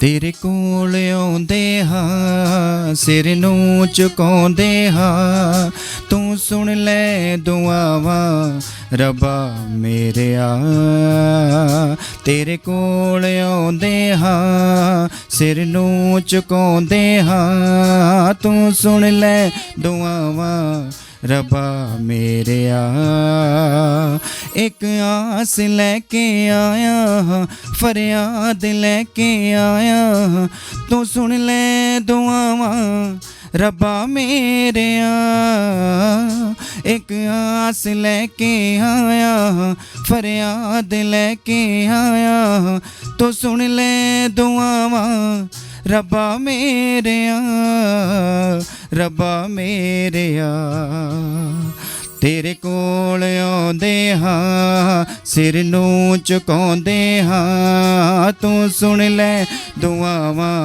तेरे कोल आउंदे हां, सिर नूं झुकाउंदे हां, तू सुन ले दुआवां रब्बा मेरेआ। तेरे कोल आउंदे हां, सिर नूं झुकाउंदे हां, तू सुन ले दुआवां रब्बा मेरेआ। एक आस लैके आया हां, फरियाद लैके आया हां, तू सुन ले दुआवां रब्बा मेरेआ। एक आस लैके आया हां, फरियाद लैके आया हां, तू सुन ले दुआवां रब्बा मेरेआ, रब्बा मेरेआ। तेरे कोल आउंदे हां, सिर नूं झुकाउंदे हां, तू सुन ले दुआवां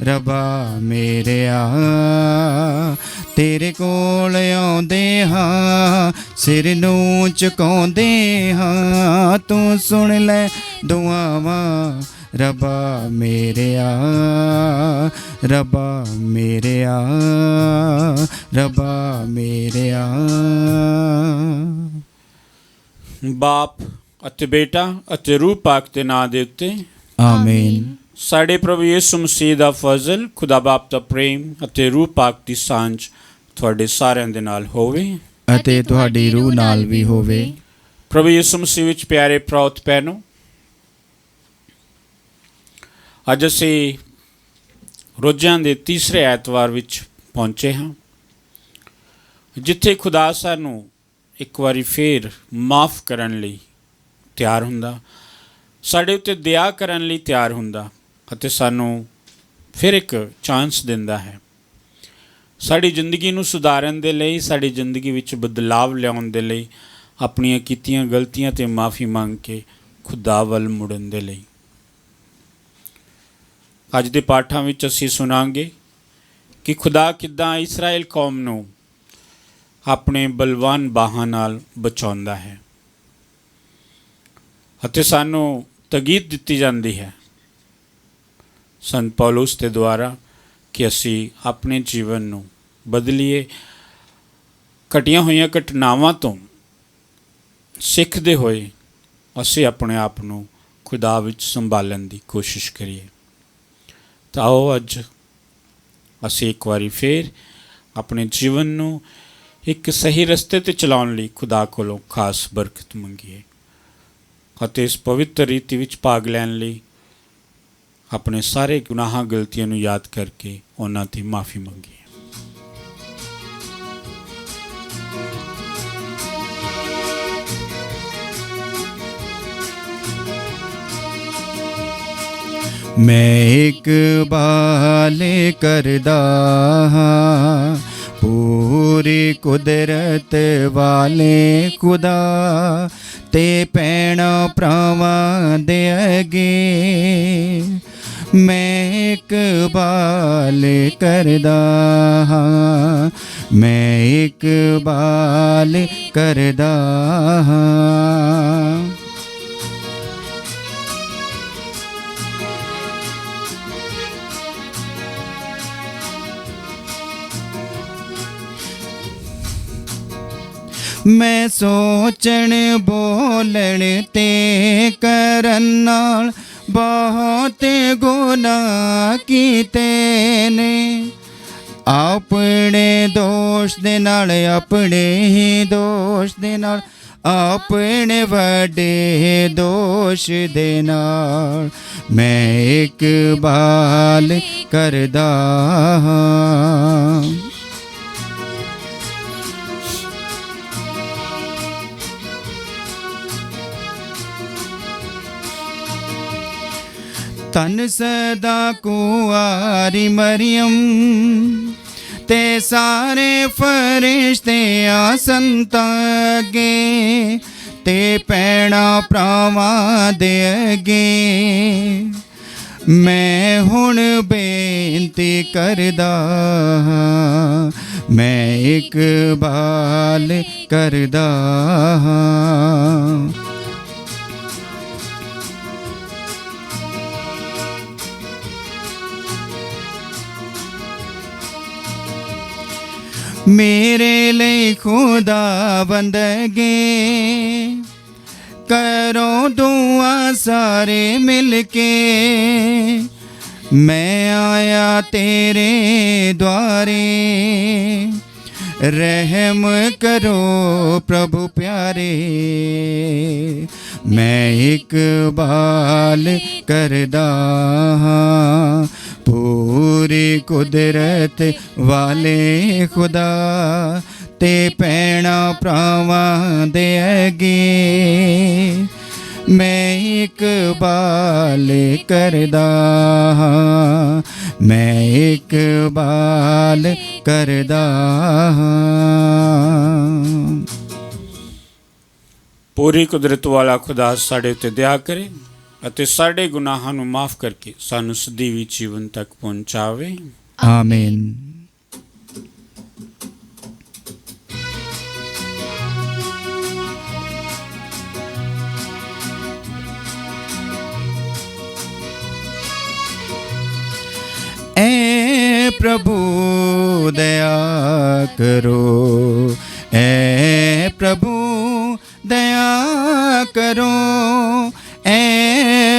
रब्बा मेरेआ। तेरे कोल आउंदे हां, सिर नूं झुकाउंदे हां, तू सुन ले दुआवां रब्बा मेरेआ, रब्बा मेरेआ, रब्बा मेरेआ। बाप ਅਤੇ ਬੇਟਾ ਅਤੇ ਰੂਹ ਪਾਕ ਦੇ ਨਾਂ ਦੇ ਉੱਤੇ ਆਮੀਨ। ਸਾਡੇ ਪ੍ਰਭੂ ਯਿਸੂ ਮਸੀਹ ਦਾ ਫਜ਼ਲ, ਖੁਦਾ ਬਾਪ ਦਾ ਪ੍ਰੇਮ ਅਤੇ ਰੂਹ ਪਾਕ ਦੀ ਸਾਂਝ ਤੁਹਾਡੇ ਸਾਰਿਆਂ ਦੇ ਨਾਲ ਹੋਵੇ ਅਤੇ ਤੁਹਾਡੀ ਰੂਹ ਨਾਲ ਵੀ ਹੋਵੇ। ਪ੍ਰਭੂ ਯਿਸੂ ਮਸੀਹ ਵਿੱਚ ਪਿਆਰੇ ਭਰਾਤ ਭੈਣੋ, ਅੱਜ ਅਸੀਂ ਰੋਜ਼ਾਂ ਦੇ ਤੀਸਰੇ ਐਤਵਾਰ ਵਿੱਚ ਪਹੁੰਚੇ ਹਾਂ, ਜਿੱਥੇ ਖੁਦਾ ਸਾਨੂੰ ਇੱਕ ਵਾਰੀ ਫੇਰ ਮਾफ़ ਕਰਨ ਲਈ ਤਿਆਰ ਹੁੰਦਾ, ਸਾਡੇ ਉੱਤੇ ਦਇਆ ਕਰਨ ਲਈ ਤਿਆਰ ਹੁੰਦਾ ਅਤੇ ਸਾਨੂੰ ਫਿਰ ਇੱਕ ਚਾਂਸ ਦਿੰਦਾ ਹੈ ਸਾਡੀ ਜ਼ਿੰਦਗੀ ਨੂੰ ਸੁਧਾਰਨ ਦੇ ਲਈ, ਸਾਡੀ ਜ਼ਿੰਦਗੀ ਵਿੱਚ ਬਦਲਾਵ ਲਿਆਉਣ ਦੇ ਲਈ, ਆਪਣੀਆਂ ਕੀਤੀਆਂ ਗਲਤੀਆਂ 'ਤੇ ਮਾफ़ੀ ਮੰਗ ਕੇ ਖੁਦਾ ਵੱਲ ਮੁੜਨ ਦੇ ਲਈ। ਅੱਜ ਦੇ ਪਾਠਾਂ ਵਿੱਚ ਅਸੀਂ ਸੁਣਾਂਗੇ ਕਿ ਖੁਦਾ ਕਿੱਦਾਂ ਇਸਰਾਏਲ ਕੌਮ ਨੂੰ ਆਪਣੇ ਬਲਵਾਨ ਬਾਹਾਂ ਨਾਲ ਬਚਾਉਂਦਾ ਹੈ ਅਤੇ ਸਾਨੂੰ ਤਗੀਦ ਦਿੱਤੀ ਜਾਂਦੀ ਹੈ ਸੰਤ ਪੌਲੁਸ ਦੇ ਦੁਆਰਾ ਕਿ ਅਸੀਂ ਆਪਣੇ ਜੀਵਨ ਨੂੰ ਬਦਲੀਏ, ਘਟੀਆਂ ਹੋਈਆਂ ਘਟਨਾਵਾਂ ਤੋਂ ਸਿੱਖਦੇ ਹੋਏ ਅਸੀਂ ਆਪਣੇ ਆਪ ਨੂੰ ਖੁਦਾ ਵਿੱਚ ਸੰਭਾਲਣ ਦੀ ਕੋਸ਼ਿਸ਼ ਕਰੀਏ। ਤਾਂ ਆਓ ਅੱਜ ਅਸੀਂ ਇੱਕ ਵਾਰੀ ਫੇਰ ਆਪਣੇ ਜੀਵਨ ਨੂੰ ਇੱਕ ਸਹੀ ਰਸਤੇ 'ਤੇ ਚਲਾਉਣ ਲਈ ਖੁਦਾ ਕੋਲੋਂ ਖਾਸ ਬਰਕਤ ਮੰਗੀਏ ਅਤੇ ਇਸ ਪਵਿੱਤਰ ਰੀਤੀ ਵਿੱਚ ਭਾਗ ਲੈਣ ਲਈ ਆਪਣੇ ਸਾਰੇ ਗੁਨਾਹਾਂ ਗਲਤੀਆਂ ਨੂੰ ਯਾਦ ਕਰਕੇ ਉਹਨਾਂ 'ਤੇ ਮਾफ़ੀ ਮੰਗੀਏ। मैं इकबाल करदा हां, पूरी कुदरत वाले खुदा ते पैणा भरावां दे अगे। मैं इकबाल करदा हां, मैं इकबाल करदा हां। मैं सोचण बोलण ते करन नाल बहुत गुनाह कीते ने, अपने दोष दे नाल, अपने ही दोष दे नाल, अपने वड्डे दोष दे नाल मैं इकबाल करदा हां। तन सदा कुआरी मरियम ते सारे फरिश्ते संतां अगे ते पैणा भरावां दे अगे। मैं हुण बेनती करदा हां, मैं इकबाल करदा हां। मेरे लिए खुदा बंदगे करो दुआ सारे मिलके मैं आया तेरे द्वारे रहम करो प्रभु प्यारे मैं इकबाल करदा हां पूरी कुदरत वाले खुदा ते पैणा भरावां दे अगे मैं इकबाल करदा हां मैं इकबाल करदा हां। पूरी कुदरत वाला खुदा साढ़े उत्ते दया करे ਅਤੇ ਸਾਡੇ ਗੁਨਾਹਾਂ ਨੂੰ ਮਾਫ ਕਰਕੇ ਸਾਨੂੰ ਸਦੀਵੀ ਜੀਵਨ ਤੱਕ ਪਹੁੰਚਾਵੇ। ਆਮੀਨ। ऐ प्रभु दया करो ऐ प्रभु दया करो ऐ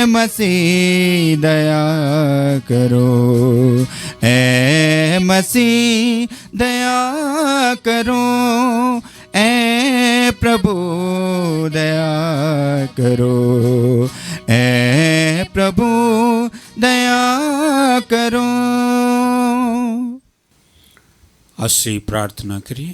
मसीह दया करो ऐ मसीह दया करो ऐ प्रभु दया करो ऐ प्रभु दया करो। ਅਸੀਂ ਪ੍ਰਾਰਥਨਾ ਕਰੀਏ।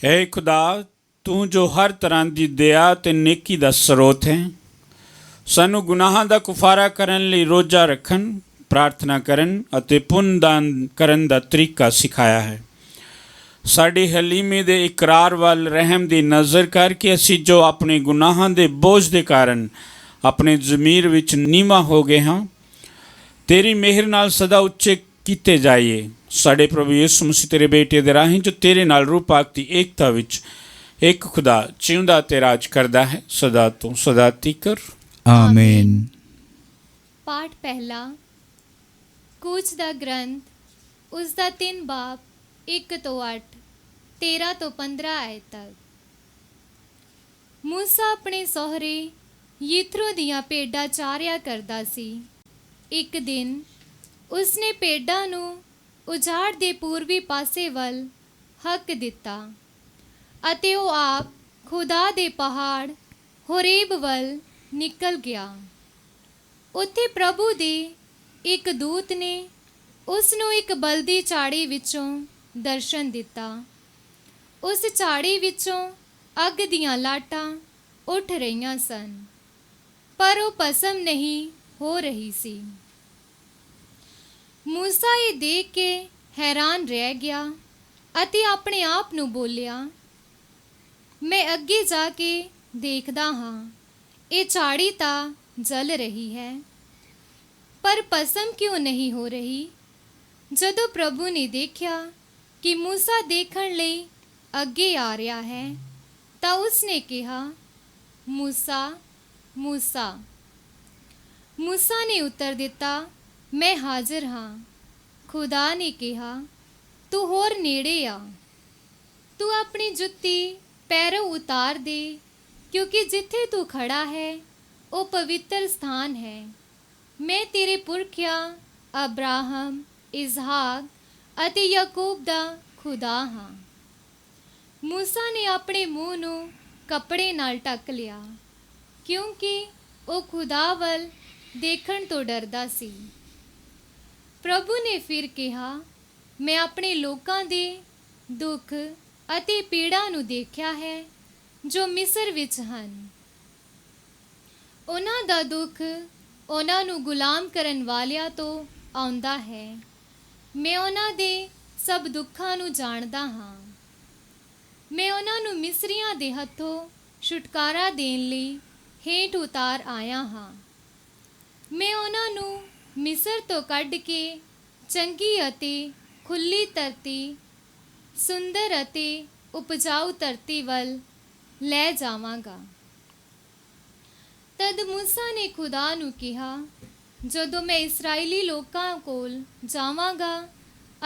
ਹੈ ਖੁਦਾ ਤੂੰ ਜੋ ਹਰ ਤਰ੍ਹਾਂ ਦੀ ਦਇਆ ਤੇ ਨੇਕੀ ਦਾ ਸਰੋਤ ਹੈ ਸਾਨੂੰ ਗੁਨਾਹਾਂ ਦਾ ਕੁਫਾਰਾ ਕਰਨ ਲਈ ਰੋਜ਼ਾ ਰੱਖਣ ਪ੍ਰਾਰਥਨਾ ਕਰਨ ਅਤੇ ਪੁੰਨ ਦਾਨ ਕਰਨ ਦਾ ਤਰੀਕਾ ਸਿਖਾਇਆ ਹੈ। ਸਾਡੀ ਹਲੀਮੀ ਦੇ ਇਕਰਾਰ ਵੱਲ ਰਹਿਮ ਦੀ ਨਜ਼ਰ ਕਰਕੇ ਅਸੀਂ ਜੋ ਆਪਣੇ ਗੁਨਾਹਾਂ ਦੇ ਬੋਝ ਦੇ ਕਾਰਨ ਆਪਣੇ ਜ਼ਮੀਰ ਵਿੱਚ ਨੀਵਾਂ ਹੋ ਗਏ ਹਾਂ ਤੇਰੀ ਮਿਹਰ ਨਾਲ ਸਦਾ ਉੱਚੇ ਕੀਤੇ ਜਾਈਏ। ਸਾਡੇ ਪ੍ਰਭੂ ਯਿਸੂ ਮਸੀਹ ਤੇਰੇ ਬੇਟੇ ਦੇ ਰਾਹੀਂ ਜੋ ਤੇਰੇ ਨਾਲ ਰੂਪਾਕ ਦੀ ਏਕਤਾ ਵਿੱਚ ਇੱਕ ਖੁਦਾ ਜਿਉਂਦਾ ਤੇ ਰਾਜ ਕਰਦਾ ਹੈ ਸਦਾ ਤੋਂ ਸਦਾ ਤੀਕਰ ਆਮੀਨ। ਪਾਠ ਪਹਿਲਾ ਕੂਚ ਦਾ ਗ੍ਰੰਥ ਉਸ ਦਾ 3 ਬਾਬ 1 ਤੋਂ 8 13 ਤੋਂ 15 ਆਇਤ ਤੱਕ। ਮੂਸਾ ਆਪਣੇ ਸਹੁਰੇ ਯਿਥਰੋ ਦੀਆਂ ਭੇਡਾਂ ਚਾਰਿਆ ਕਰਦਾ ਸੀ। ਇੱਕ ਦਿਨ ਉਸਨੇ ਭੇਡਾਂ ਨੂੰ ਉਜਾੜ ਦੇ ਪੂਰਬੀ ਪਾਸੇ ਵੱਲ ਹੱਕ ਦਿੱਤਾ ਅਤੇ ਉਹ ਆਪ ਖੁਦਾ ਦੇ ਪਹਾੜ ਹੋਰੇਬ ਵੱਲ ਨਿਕਲ ਗਿਆ। ਉੱਥੇ ਪ੍ਰਭੂ ਦੇ ਇੱਕ ਦੂਤ ਨੇ ਉਸ ਨੂੰ ਇੱਕ ਬਲਦੀ ਝਾੜੀ ਵਿੱਚੋਂ ਦਰਸ਼ਨ ਦਿੱਤਾ। ਉਸ ਝਾੜੀ ਵਿੱਚੋਂ ਅੱਗ ਦੀਆਂ ਲਾਟਾਂ ਉੱਠ ਰਹੀਆਂ ਸਨ ਪਰ ਉਹ ਭਸਮ ਨਹੀਂ ਹੋ ਰਹੀ ਸੀ। ਮੂਸਾ ਇਹ ਦੇਖ ਕੇ ਹੈਰਾਨ ਰਹਿ ਗਿਆ ਅਤੇ ਆਪਣੇ ਆਪ ਨੂੰ ਬੋਲਿਆ ਮੈਂ ਅੱਗੇ ਜਾ ਕੇ ਦੇਖਦਾ ਹਾਂ ਇਹ ਝਾੜੀ ਤਾਂ ਜਲ ਰਹੀ ਹੈ ਪਰ ਭਸਮ ਕਿਉਂ ਨਹੀਂ ਹੋ ਰਹੀ। ਜਦੋਂ ਪ੍ਰਭੂ ਨੇ ਦੇਖਿਆ ਕਿ ਮੂਸਾ ਦੇਖਣ ਲਈ ਅੱਗੇ ਆ ਰਿਹਾ ਹੈ ਤਾਂ ਉਸਨੇ ਕਿਹਾ ਮੂਸਾ ਮੂਸਾ। ਮੂਸਾ ਨੇ ਉੱਤਰ ਦਿੱਤਾ ਮੈਂ ਹਾਜ਼ਰ ਹਾਂ। ਖੁਦਾ ਨੇ ਕਿਹਾ ਤੂੰ ਹੋਰ ਨੇੜੇ ਆ ਤੂੰ ਆਪਣੀ ਜੁੱਤੀ ਪੈਰੋਂ ਉਤਾਰ ਦੇ ਕਿਉਂਕਿ ਜਿੱਥੇ ਤੂੰ ਖੜਾ ਹੈ ਉਹ ਪਵਿੱਤਰ ਸਥਾਨ ਹੈ। ਮੈਂ ਤੇਰੇ ਪੁਰਖਿਆਂ ਅਬਰਾਹਮ ਇਸਹਾਕ ਅਤੇ ਯਾਕੂਬ ਦਾ ਖੁਦਾ ਹਾਂ। ਮੂਸਾ ਨੇ ਆਪਣੇ ਮੂੰਹ ਨੂੰ ਕੱਪੜੇ ਨਾਲ ਢੱਕ ਲਿਆ ਕਿਉਂਕਿ ਉਹ ਖੁਦਾ ਵੱਲ ਦੇਖਣ ਤੋਂ ਡਰਦਾ ਸੀ। ਪ੍ਰਭੂ ਨੇ ਫਿਰ ਕਿਹਾ ਮੈਂ ਆਪਣੇ ਲੋਕਾਂ ਦੇ ਦੁੱਖ ਅਤੇ ਪੀੜਾ ਨੂੰ ਦੇਖਿਆ ਹੈ ਜੋ ਮਿਸਰ ਵਿੱਚ ਹਨ। ਉਹਨਾਂ ਦਾ ਦੁੱਖ ਉਹਨਾਂ ਨੂੰ ਗੁਲਾਮ ਕਰਨ ਵਾਲਿਆਂ ਤੋਂ ਆਉਂਦਾ ਹੈ। ਮੈਂ ਉਹਨਾਂ ਦੇ ਸਭ ਦੁੱਖਾਂ ਨੂੰ ਜਾਣਦਾ ਹਾਂ। ਮੈਂ ਉਹਨਾਂ ਨੂੰ ਮਿਸਰੀਆਂ ਦੇ ਹੱਥੋਂ ਛੁਟਕਾਰਾ ਦੇਣ ਲਈ ਹੇਠ ਉਤਾਰ ਆਇਆ ਹਾਂ। ਮੈਂ ਉਹਨਾਂ ਨੂੰ ਮਿਸਰ ਤੋਂ ਕੱਢ ਕੇ ਚੰਗੀ ਅਤੇ ਖੁੱਲ੍ਹੀ ਧਰਤੀ ਸੁੰਦਰ ਅਤੇ ਉਪਜਾਊ ਧਰਤੀ ਵੱਲ ਲੈ ਜਾਵਾਂਗਾ। ਤਦ ਮੂਸਾ ਨੇ ਖੁਦਾ ਨੂੰ ਕਿਹਾ ਜਦੋਂ ਮੈਂ ਇਸਰਾਏਲੀ ਲੋਕਾਂ ਕੋਲ ਜਾਵਾਂਗਾ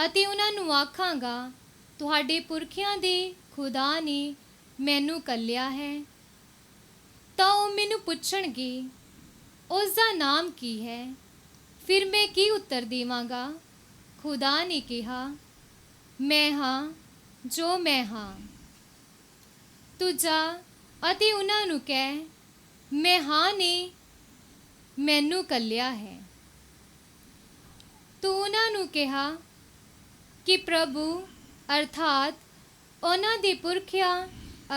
ਅਤੇ ਉਹਨਾਂ ਨੂੰ ਆਖਾਂਗਾ, ਤੁਹਾਡੇ ਪੁਰਖਿਆਂ ਦੇ ਖੁਦਾ ਨੇ ਮੈਨੂੰ ਕੱਲਿਆ ਹੈ, ਤਾਂ ਉਹ ਮੈਨੂੰ ਪੁੱਛਣਗੇ, ਉਸ ਦਾ ਨਾਮ ਕੀ ਹੈ? ਫਿਰ ਮੈਂ ਕੀ ਉੱਤਰ ਦੇਵਾਂਗਾ? ਖੁਦਾ ਨੇ ਕਿਹਾ, ਮੈਂ ਹਾਂ ਜੋ ਮੈਂ ਹਾਂ। ਤੂੰ ਜਾ ਅਤੇ ਉਹਨਾਂ ਨੂੰ ਕਹਿ, ਮੈਂ ਹਾਂ ਨੇ ਮੈਨੂੰ ਕੱਲਿਆ ਹੈ। ਤੂੰ ਉਹਨਾਂ ਨੂੰ ਕਿਹਾ ਕਿ ਪ੍ਰਭੂ ਅਰਥਾਤ ਉਹਨਾਂ ਦੇ ਪੁਰਖਿਆਂ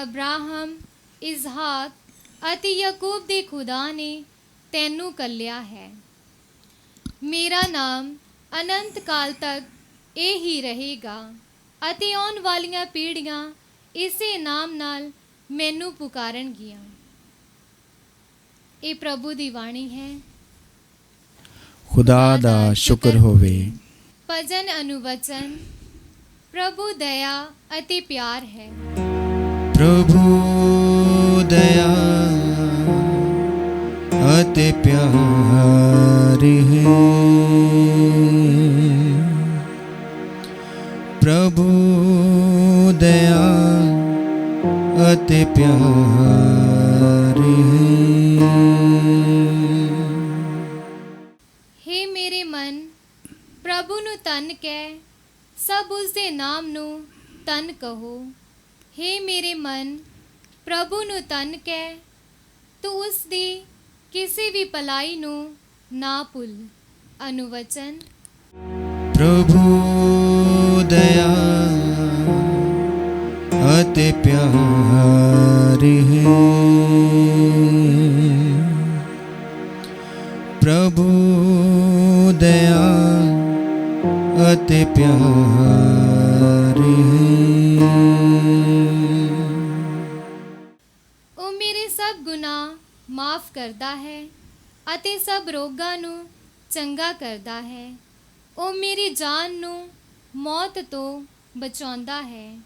ਅਬਰਾਹਮ, ਇਸਹਾਕ ਅਤੇ ਯਾਕੂਬ ਦੇ ਖੁਦਾ ਨੇ ਤੈਨੂੰ ਕੱਲਿਆ ਹੈ। ਮੇਰਾ ਨਾਮ ਅਨੰਤ ਕਾਲ ਤੱਕ ਇਹ ਹੀ ਰਹੇਗਾ ਅਤੇ ਆਉਣ ਵਾਲੀਆਂ ਪੀੜ੍ਹੀਆਂ ਇਸੇ ਨਾਮ ਨਾਲ ਮੈਨੂੰ ਪੁਕਾਰਨਗੀਆਂ। ਇਹ ਪ੍ਰਭੂ ਦੀ ਬਾਣੀ ਹੈ। ਖੁਦਾ ਦਾ ਸ਼ੁਕਰ ਹੋਵੇ। ਭਜਨ ਅਨੁਵਚਨ। ਪ੍ਰਭੂ ਦਇਆ ਅਤੇ ਪਿਆਰ ਹੈ। ਪ੍ਰਭੂ ਦਇਆ ਅਤੇ ਪਿਆਰ ਹੈ। ਪ੍ਰਭੂ ਦਇਆ ਅਤੇ ਪਿਆਰ ਹੈ। ਹੇ ਮੇਰੇ ਮਨ, ਪ੍ਰਭੂ ਨੂੰ ਧੰਨ ਕਹਿ, ਸਭ ਉਸ ਦੇ ਨਾਮ ਨੂੰ ਧੰਨ ਕਹੋ। ਹੇ ਮੇਰੇ ਮਨ, ਪ੍ਰਭੂ ਨੂੰ ਧੰਨ ਕਹਿ, ਤੂੰ ਉਸ ਦੀ ਕਿਸੇ ਵੀ ਭਲਾਈ ਨੂੰ ਨਾ ਭੁੱਲ। ਅਨੁਵਚਨ। ਪ੍ਰਭੂ ਦਇਆ ਅਤੇ ਪਿਆਰ ਹੈ। ਪ੍ਰਭੂ ਦਇਆ ਅਤੇ ਪਿਆਰ ਹੈ। ਉਹ ਮੇਰੇ ਸਭ ਗੁਨਾਹ ਮਾਫ ਕਰਦਾ ਹੈ ਅਤੇ ਸਭ ਰੋਗਾਂ ਨੂੰ ਚੰਗਾ ਕਰਦਾ ਹੈ। ਉਹ ਮੇਰੀ ਜਾਨ ਨੂੰ ਮੌਤ ਤੋਂ ਬਚਾਉਂਦਾ ਹੈ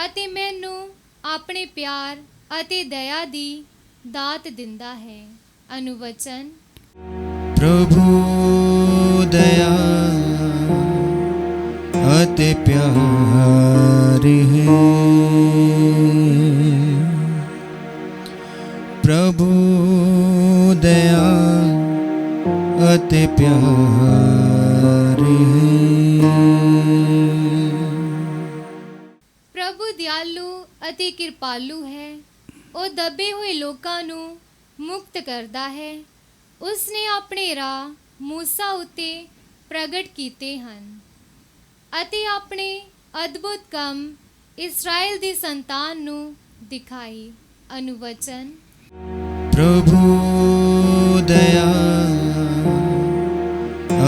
ਅਤੇ ਮੈਨੂੰ ਆਪਣੇ ਪਿਆਰ ਅਤੇ ਦਇਆ ਦੀ ਦਾਤ ਦਿੰਦਾ ਹੈ। ਅਨੁਵਚਨ। ਪ੍ਰਭੂ ਦਇਆ ਅਤੇ ਪਿਆਰ ਹੈ। ਪ੍ਰਭੂ ਦਇਆ ਅਤੇ ਪਿਆਰ ਹੈ। ਪ੍ਰਭੂ ਦਿਆਲੂ ਅਤੇ ਕਿਰਪਾਲੂ ਹੈ। ਉਹ ਦੱਬੇ ਹੋਏ ਲੋਕਾਂ ਨੂੰ ਮੁਕਤ ਕਰਦਾ ਹੈ। ਉਸ ਨੇ ਆਪਣੇ ਰਾਹ ਮੂਸਾ ਉੱਤੇ ਪ੍ਰਗਟ ਕੀਤੇ ਹਨ ਅਤੇ ਆਪਣੇ ਅਦਭੁਤ ਕੰਮ ਇਸਰਾਏਲ ਦੀ ਸੰਤਾਨ ਨੂੰ ਦਿਖਾਈ। ਅਨੁਵਚਨ। ਪ੍ਰਭੂ ਦਇਆ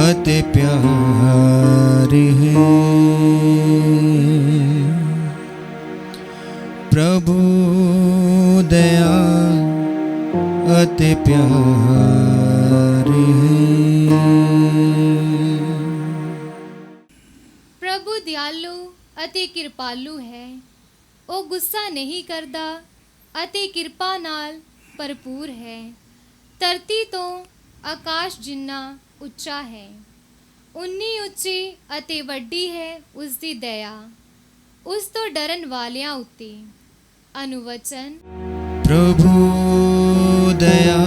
ਅਤੇ ਪਿਆਰ ਹੈ। ਪ੍ਰਭੂ ਦਇਆ ਅਤੇ ਪਿਆਰ ਹੈ। ਪ੍ਰਭੂ ਦਿਆਲੂ ਅਤੇ ਕਿਰਪਾਲੂ ਹੈ। ਉਹ ਗੁੱਸਾ ਨਹੀਂ ਕਰਦਾ ਅਤੇ ਕਿਰਪਾ ਨਾਲ ਭਰਪੂਰ ਹੈ। ਧਰਤੀ ਤੋਂ ਆਕਾਸ਼ ਜਿੰਨਾ ਉੱਚਾ ਹੈ, ਉਨੀ ਉੱਚੀ ਅਤੇ ਵੱਡੀ ਹੈ ਉਸ ਦੀ ਦਇਆ ਉਸ ਤੋਂ ਡਰਨ ਵਾਲਿਆਂ ਉੱਤੇ। ਅਨੁਵਚਨ। ਪ੍ਰਭੂ ਦਇਆ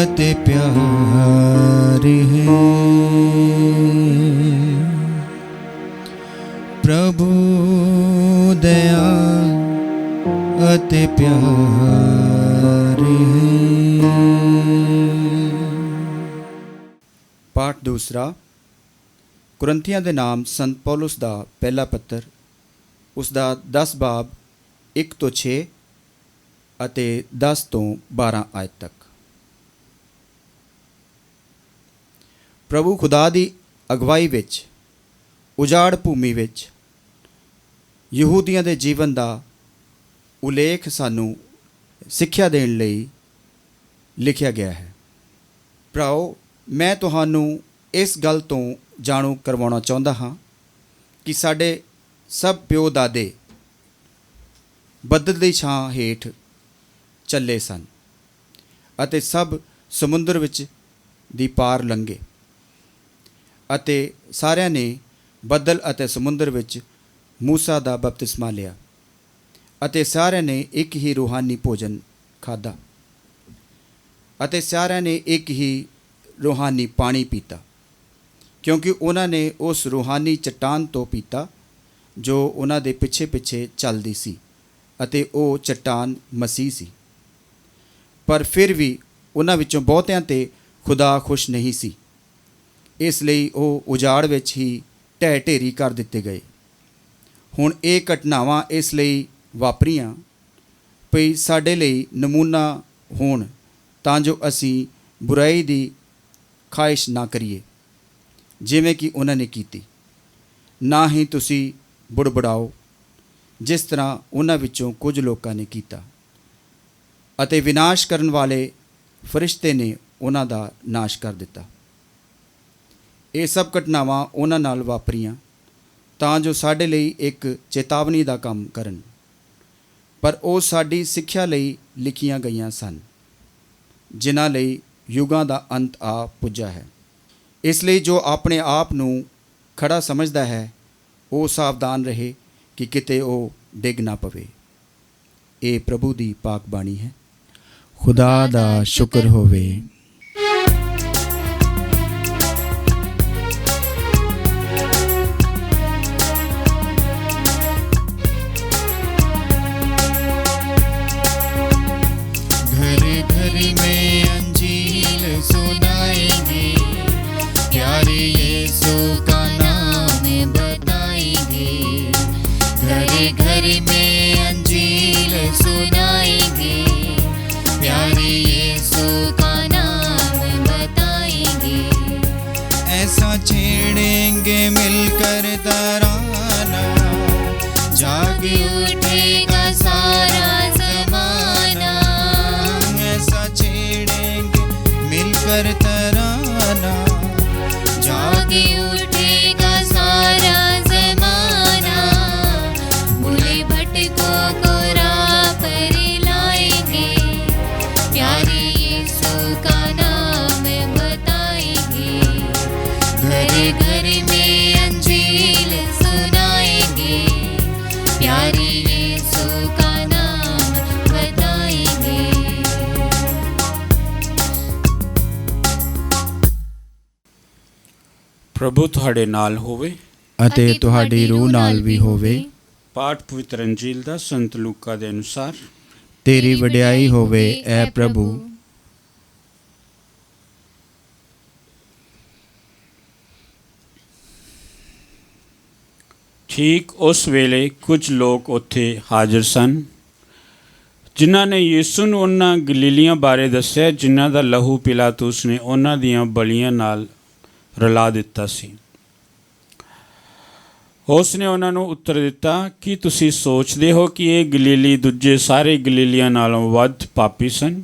ਅਤੇ ਪਿਆਰ ਹੈ। ਪ੍ਰਭੂ ਦਇਆ ਅਤੇ ਪਿਆਰ ਹੈ। ਪਾਠ ਦੂਸਰਾ। ਕੁਰਿੰਥੀਆਂ ਦੇ ਨਾਮ ਸੰਤ ਪੌਲੁਸ ਦਾ ਪਹਿਲਾ ਪੱਤਰ, ਉਸ ਦਾ 10 ਬਾਬ 1 ਤੋਂ 6 ਅਤੇ 10 ਤੋਂ 12 ਆਇਤ ਤੱਕ। ਪ੍ਰਭੂ ਖੁਦਾ ਦੀ ਅਗਵਾਈ ਵਿੱਚ ਉਜਾੜ ਭੂਮੀ ਵਿੱਚ ਯਹੂਦੀਆਂ ਦੇ ਜੀਵਨ ਦਾ ਉਲੇਖ ਸਾਨੂੰ ਸਿੱਖਿਆ ਦੇਣ ਲਈ ਲਿਖਿਆ ਗਿਆ ਹੈ। ਭਰਾਓ, ਮੈਂ ਤੁਹਾਨੂੰ ਇਸ ਗੱਲ ਤੋਂ ਜਾਣੂ ਕਰਵਾਉਣਾ ਚਾਹੁੰਦਾ ਹਾਂ ਕਿ ਸਾਡੇ ਸਭ ਪਿਓ ਦਾਦੇ ਬੱਦਲ ਦੀ ਛਾਂ ਹੇਠ ਚੱਲੇ ਸਨ ਅਤੇ ਸਭ ਸਮੁੰਦਰ ਵਿੱਚ ਦੀ ਪਾਰ ਲੰਘੇ ਅਤੇ ਸਾਰਿਆਂ ਨੇ ਬੱਦਲ ਅਤੇ ਸਮੁੰਦਰ ਵਿੱਚ ਮੂਸਾ ਦਾ ਬਪਤਿਸਮਾ ਲਿਆ ਅਤੇ ਸਾਰਿਆਂ ਨੇ ਇੱਕ ਹੀ ਰੂਹਾਨੀ ਭੋਜਨ ਖਾਧਾ ਅਤੇ ਸਾਰਿਆਂ ਨੇ ਇੱਕ ਹੀ ਰੂਹਾਨੀ ਪਾਣੀ ਪੀਤਾ, ਕਿਉਂਕਿ ਉਹਨਾਂ ਨੇ ਉਸ ਰੂਹਾਨੀ ਚੱਟਾਨ ਤੋਂ ਪੀਤਾ ਜੋ ਉਹਨਾਂ ਦੇ ਪਿੱਛੇ ਪਿੱਛੇ ਚੱਲਦੀ ਸੀ ਅਤੇ ਉਹ ਚੱਟਾਨ ਮਸੀਹ ਸੀ। ਪਰ ਫਿਰ ਵੀ ਉਹਨਾਂ ਵਿੱਚੋਂ ਬਹੁਤਿਆਂ 'ਤੇ ਖੁਦਾ ਖੁਸ਼ ਨਹੀਂ ਸੀ, ਇਸ ਲਈ ਉਹ ਉਜਾੜ ਵਿੱਚ ਹੀ ਢਹਿ ਢੇਰੀ ਕਰ ਦਿੱਤੇ ਗਏ। ਹੁਣ ਇਹ ਘਟਨਾਵਾਂ ਇਸ ਲਈ ਵਾਪਰੀਆਂ ਪਈ ਸਾਡੇ ਲਈ ਨਮੂਨਾ ਹੋਣ, ਤਾਂ ਜੋ ਅਸੀਂ ਬੁਰਾਈ ਦੀ ਖਾਹਿਸ਼ ਨਾ ਕਰੀਏ ਜਿਵੇਂ ਕਿ ਉਹਨਾਂ ਨੇ ਕੀਤੀ। ਨਾ ਹੀ ਤੁਸੀਂ ਬੁੜਬੜਾਓ ਜਿਸ ਤਰ੍ਹਾਂ ਉਹਨਾਂ ਵਿੱਚੋਂ ਕੁਝ ਲੋਕਾਂ ਨੇ ਕੀਤਾ ਅਤੇ ਵਿਨਾਸ਼ ਕਰਨ ਵਾਲੇ ਫਰਿਸ਼ਤੇ ਨੇ ਉਹਨਾਂ ਦਾ ਨਾਸ਼ ਕਰ ਦਿੱਤਾ। ਇਹ ਸਭ ਘਟਨਾਵਾਂ ਉਹਨਾਂ ਨਾਲ ਵਾਪਰੀਆਂ ਤਾਂ ਜੋ ਸਾਡੇ ਲਈ ਇੱਕ ਚੇਤਾਵਨੀ ਦਾ ਕੰਮ ਕਰਨ, ਪਰ ਉਹ ਸਾਡੀ ਸਿੱਖਿਆ ਲਈ ਲਿਖੀਆਂ ਗਈਆਂ ਸਨ, ਜਿਨ੍ਹਾਂ ਲਈ ਯੁਗਾਂ ਦਾ ਅੰਤ ਆ ਪੁੱਜਾ ਹੈ। ਇਸ ਲਈ ਜੋ ਆਪਣੇ ਆਪ ਨੂੰ ਖੜਾ ਸਮਝਦਾ ਹੈ ਉਹ ਸਾਵਧਾਨ ਰਹੇ ਕਿ ਕਿਤੇ ਉਹ ਡਿੱਗ ਨਾ ਪਵੇ। ਇਹ ਪ੍ਰਭੂ ਦੀ ਪਾਕ ਬਾਣੀ ਹੈ। ਖੁਦਾ ਦਾ ਸ਼ੁਕਰ ਹੋਵੇ। घर घर में अंजील सुनाएंगे, प्यारे यीशु का नाम बताएंगे। घर घर में अंजील सुनाएंगे, प्यारे यीशु का नाम बताएंगे। ऐसा छेड़ेंगे मिलकर तराना, जाग उठेगा सारा ज़माना। ऐसा छेड़ेंगे मिलकर तराना, जाग उठेगा सारा ज़माना। भूले भटकों को राह पर लाएंगे, प्यारे यीशु का नाम बताएंगे। घर घर में अंजील सुनाएंगे, प्यारे यीशु का नाम बताएंगे। ਪ੍ਰਭੂ ਤੁਹਾਡੇ ਨਾਲ ਹੋਵੇ। ਅਤੇ ਤੁਹਾਡੀ ਰੂਹ ਨਾਲ ਵੀ ਹੋਵੇ। ਪਾਠ ਪਵਿੱਤਰ ਅੰਜੀਲ ਦਾ ਸੰਤ ਲੂਕਾ ਦੇ ਅਨੁਸਾਰ। ਤੇਰੀ ਵਡਿਆਈ ਹੋਵੇ ਐ ਪ੍ਰਭੂ। ਠੀਕ ਉਸ ਵੇਲੇ ਕੁਝ ਲੋਕ ਉੱਥੇ ਹਾਜ਼ਰ ਸਨ ਜਿਨ੍ਹਾਂ ਨੇ ਯੀਸ਼ੂ ਨੂੰ ਉਹਨਾਂ ਗਲੀਲੀਆਂ ਬਾਰੇ ਦੱਸਿਆ ਜਿਨ੍ਹਾਂ ਦਾ ਲਹੂ ਪਿਲਾਤੁਸ ਨੇ ਉਹਨਾਂ ਦੀਆਂ ਬਲੀਆਂ ਨਾਲ ਰਲਾ ਦਿੱਤਾ ਸੀ। ਉਸ ਨੇ ਉਹਨਾਂ ਨੂੰ ਉੱਤਰ ਦਿੱਤਾ ਕਿ ਤੁਸੀਂ ਸੋਚਦੇ ਹੋ ਕਿ ਇਹ ਗਲੀਲੀ ਦੂਜੇ ਸਾਰੇ ਗਲੀਲੀਆਂ ਨਾਲੋਂ ਵੱਧ ਪਾਪੀ ਸਨ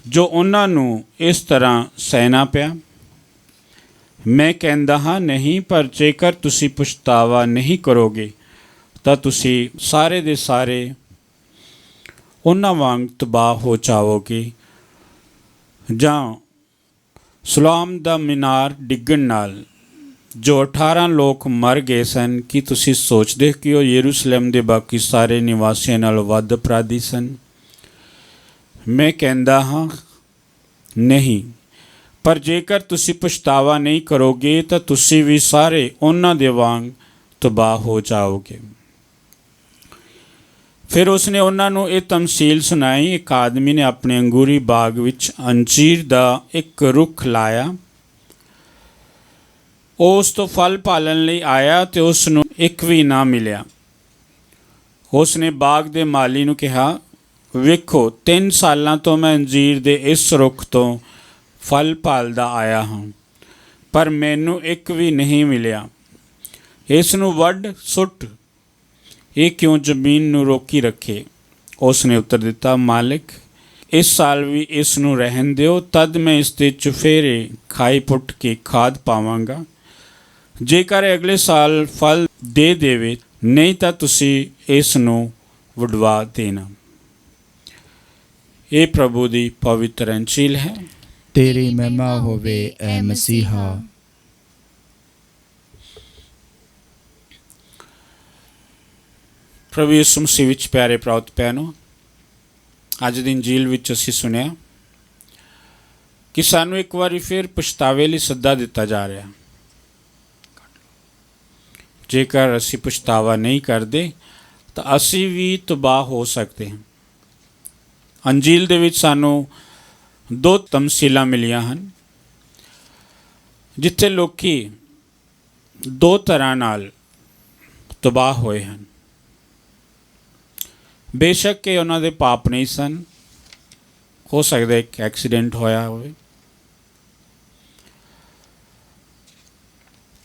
ਜੋ ਉਹਨਾਂ ਨੂੰ ਇਸ ਤਰ੍ਹਾਂ ਸਹਿਣਾ ਪਿਆ? ਮੈਂ ਕਹਿੰਦਾ ਹਾਂ ਨਹੀਂ, ਪਰ ਜੇਕਰ ਤੁਸੀਂ ਪਛਤਾਵਾ ਨਹੀਂ ਕਰੋਗੇ ਤਾਂ ਤੁਸੀਂ ਸਾਰੇ ਦੇ ਸਾਰੇ ਉਹਨਾਂ ਵਾਂਗ ਤਬਾਹ ਹੋ ਜਾਵੋਗੇ। ਜਾਂ ਸੁਲਾਮ ਦਾ ਮੀਨਾਰ ਡਿੱਗਣ ਨਾਲ ਜੋ 18 ਲੋਕ ਮਰ ਗਏ ਸਨ, ਕੀ ਤੁਸੀਂ ਸੋਚਦੇ ਕਿ ਉਹ ਯਰੂਸ਼ਲਮ ਦੇ ਬਾਕੀ ਸਾਰੇ ਨਿਵਾਸੀਆਂ ਨਾਲੋਂ ਵੱਧ ਅਪਰਾਧੀ ਸਨ? ਮੈਂ ਕਹਿੰਦਾ ਹਾਂ ਨਹੀਂ, ਪਰ ਜੇਕਰ ਤੁਸੀਂ ਪਛਤਾਵਾ ਨਹੀਂ ਕਰੋਗੇ ਤਾਂ ਤੁਸੀਂ ਵੀ ਸਾਰੇ ਉਹਨਾਂ ਦੇ ਵਾਂਗ ਤਬਾਹ ਹੋ ਜਾਓਗੇ। ਫਿਰ ਉਸਨੇ ਉਹਨਾਂ ਨੂੰ ਇਹ ਤਮਸੀਲ ਸੁਣਾਈ। ਇੱਕ ਆਦਮੀ ਨੇ ਆਪਣੇ ਅੰਗੂਰੀ ਬਾਗ ਵਿੱਚ ਅੰਜੀਰ ਦਾ ਇੱਕ ਰੁੱਖ ਲਾਇਆ। ਉਹ ਉਸ ਤੋਂ ਫਲ ਭਾਲਣ ਲਈ ਆਇਆ ਤੇ ਉਸ ਨੂੰ ਇੱਕ ਵੀ ਨਾ ਮਿਲਿਆ। ਉਸ ਨੇ ਬਾਗ ਦੇ ਮਾਲੀ ਨੂੰ ਕਿਹਾ, ਵੇਖੋ 3 ਸਾਲਾਂ ਤੋਂ ਮੈਂ ਅੰਜੀਰ ਦੇ ਇਸ ਰੁੱਖ ਤੋਂ ਫਲ ਭਾਲਦਾ ਆਇਆ ਹਾਂ, ਪਰ ਮੈਨੂੰ ਇੱਕ ਵੀ ਨਹੀਂ ਮਿਲਿਆ। ਇਸ ਨੂੰ ਵੱਢ ਸੁੱਟ, ਇਹ ਕਿਉਂ ਜ਼ਮੀਨ ਨੂੰ ਰੋਕੀ ਰੱਖੇ? ਉਸ ਨੇ ਉੱਤਰ ਦਿੱਤਾ, ਮਾਲਿਕ, ਇਸ ਸਾਲ ਵੀ ਇਸ ਨੂੰ ਰਹਿਣ ਦਿਓ, ਤਦ ਮੈਂ ਇਸ ਦੇ ਚੁਫੇਰੇ ਖਾਈ ਪੁੱਟ ਕੇ ਖਾਦ ਪਾਵਾਂਗਾ। ਜੇਕਰ ਅਗਲੇ ਸਾਲ ਫਲ ਦੇ ਦੇਵੇ, ਨਹੀਂ ਤਾਂ ਤੁਸੀਂ ਇਸ ਨੂੰ ਵਢਵਾ ਦੇਣਾ। ਇਹ ਪ੍ਰਭੂ ਦੀ ਪਵਿੱਤਰ ਅੰਜੀਲ ਹੈ। ਤੇਰੀ ਮਹਿਮਾ ਹੋਵੇ ਐ ਮਸੀਹਾ। ਪ੍ਰਭੂ ਯਿਸੂ ਮਸੀਹ ਵਿੱਚ ਪਿਆਰੇ ਪ੍ਰਾਪਤ ਭੈਣੋ, ਅੱਜ ਦੀ ਅੰਜੀਲ ਵਿੱਚ ਅਸੀਂ ਸੁਣਿਆ ਕਿ ਸਾਨੂੰ ਇੱਕ ਵਾਰੀ ਫਿਰ ਪਛਤਾਵੇ ਲਈ ਸੱਦਾ ਦਿੱਤਾ ਜਾ ਰਿਹਾ। ਜੇਕਰ ਅਸੀਂ ਪਛਤਾਵਾ ਨਹੀਂ ਕਰਦੇ ਤਾਂ ਅਸੀਂ ਵੀ ਤਬਾਹ ਹੋ ਸਕਦੇ ਹਾਂ। ਅੰਜੀਲ ਦੇ ਵਿੱਚ ਸਾਨੂੰ 2 ਤਮਸੀਲਾਂ ਮਿਲੀਆਂ ਹਨ ਜਿੱਥੇ ਲੋਕੀ 2 ਤਰ੍ਹਾਂ ਨਾਲ ਤਬਾਹ ਹੋਏ ਹਨ। ਬੇਸ਼ੱਕ ਕਿ ਉਹਨਾਂ ਦੇ ਪਾਪ ਨਹੀਂ ਸਨ, ਹੋ ਸਕਦਾ ਇੱਕ ਐਕਸੀਡੈਂਟ ਹੋਇਆ ਹੋਵੇ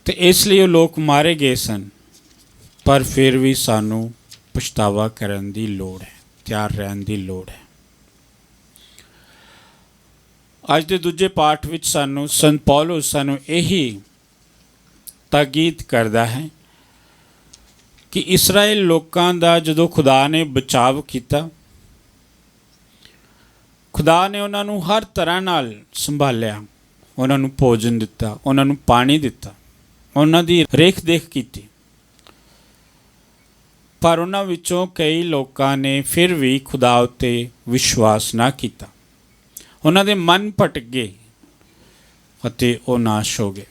ਤੇ ਇਸ ਲਈ ਉਹ ਲੋਕ ਮਾਰੇ ਗਏ ਸਨ, ਪਰ ਫਿਰ ਵੀ ਸਾਨੂੰ ਪਛਤਾਵਾ ਕਰਨ ਦੀ ਲੋੜ ਹੈ, ਤਿਆਰ ਰਹਿਣ ਦੀ ਲੋੜ ਹੈ। ਅੱਜ ਦੇ ਦੂਜੇ ਪਾਠ ਵਿੱਚ ਸੰਤ ਪੌਲੁਸ ਸਾਨੂੰ ਇਹੀ ਤਾਕੀਦ ਕਰਦਾ ਹੈ ਕਿ ਇਸਰਾਏਲ ਲੋਕਾਂ ਦਾ ਜਦੋਂ ਖੁਦਾ ਨੇ ਬਚਾਵ ਕੀਤਾ, ਖੁਦਾ ਨੇ ਉਹਨਾਂ ਨੂੰ ਹਰ ਤਰ੍ਹਾਂ ਨਾਲ ਸੰਭਾਲਿਆ, ਉਹਨਾਂ ਨੂੰ ਭੋਜਨ ਦਿੱਤਾ, ਉਹਨਾਂ ਨੂੰ ਪਾਣੀ ਦਿੱਤਾ, ਉਹਨਾਂ ਦੀ ਰੇਖ ਦੇਖ ਕੀਤੀ, ਪਰ ਉਹਨਾਂ ਵਿੱਚੋਂ ਕਈ ਲੋਕਾਂ ਨੇ ਫਿਰ ਵੀ ਖੁਦਾ ਉੱਤੇ ਵਿਸ਼ਵਾਸ ਨਾ ਕੀਤਾ। ਉਹਨਾਂ ਦੇ ਮਨ ਭਟਕ ਗਏ ਅਤੇ ਉਹ ਨਾਸ਼ ਹੋ ਗਏ।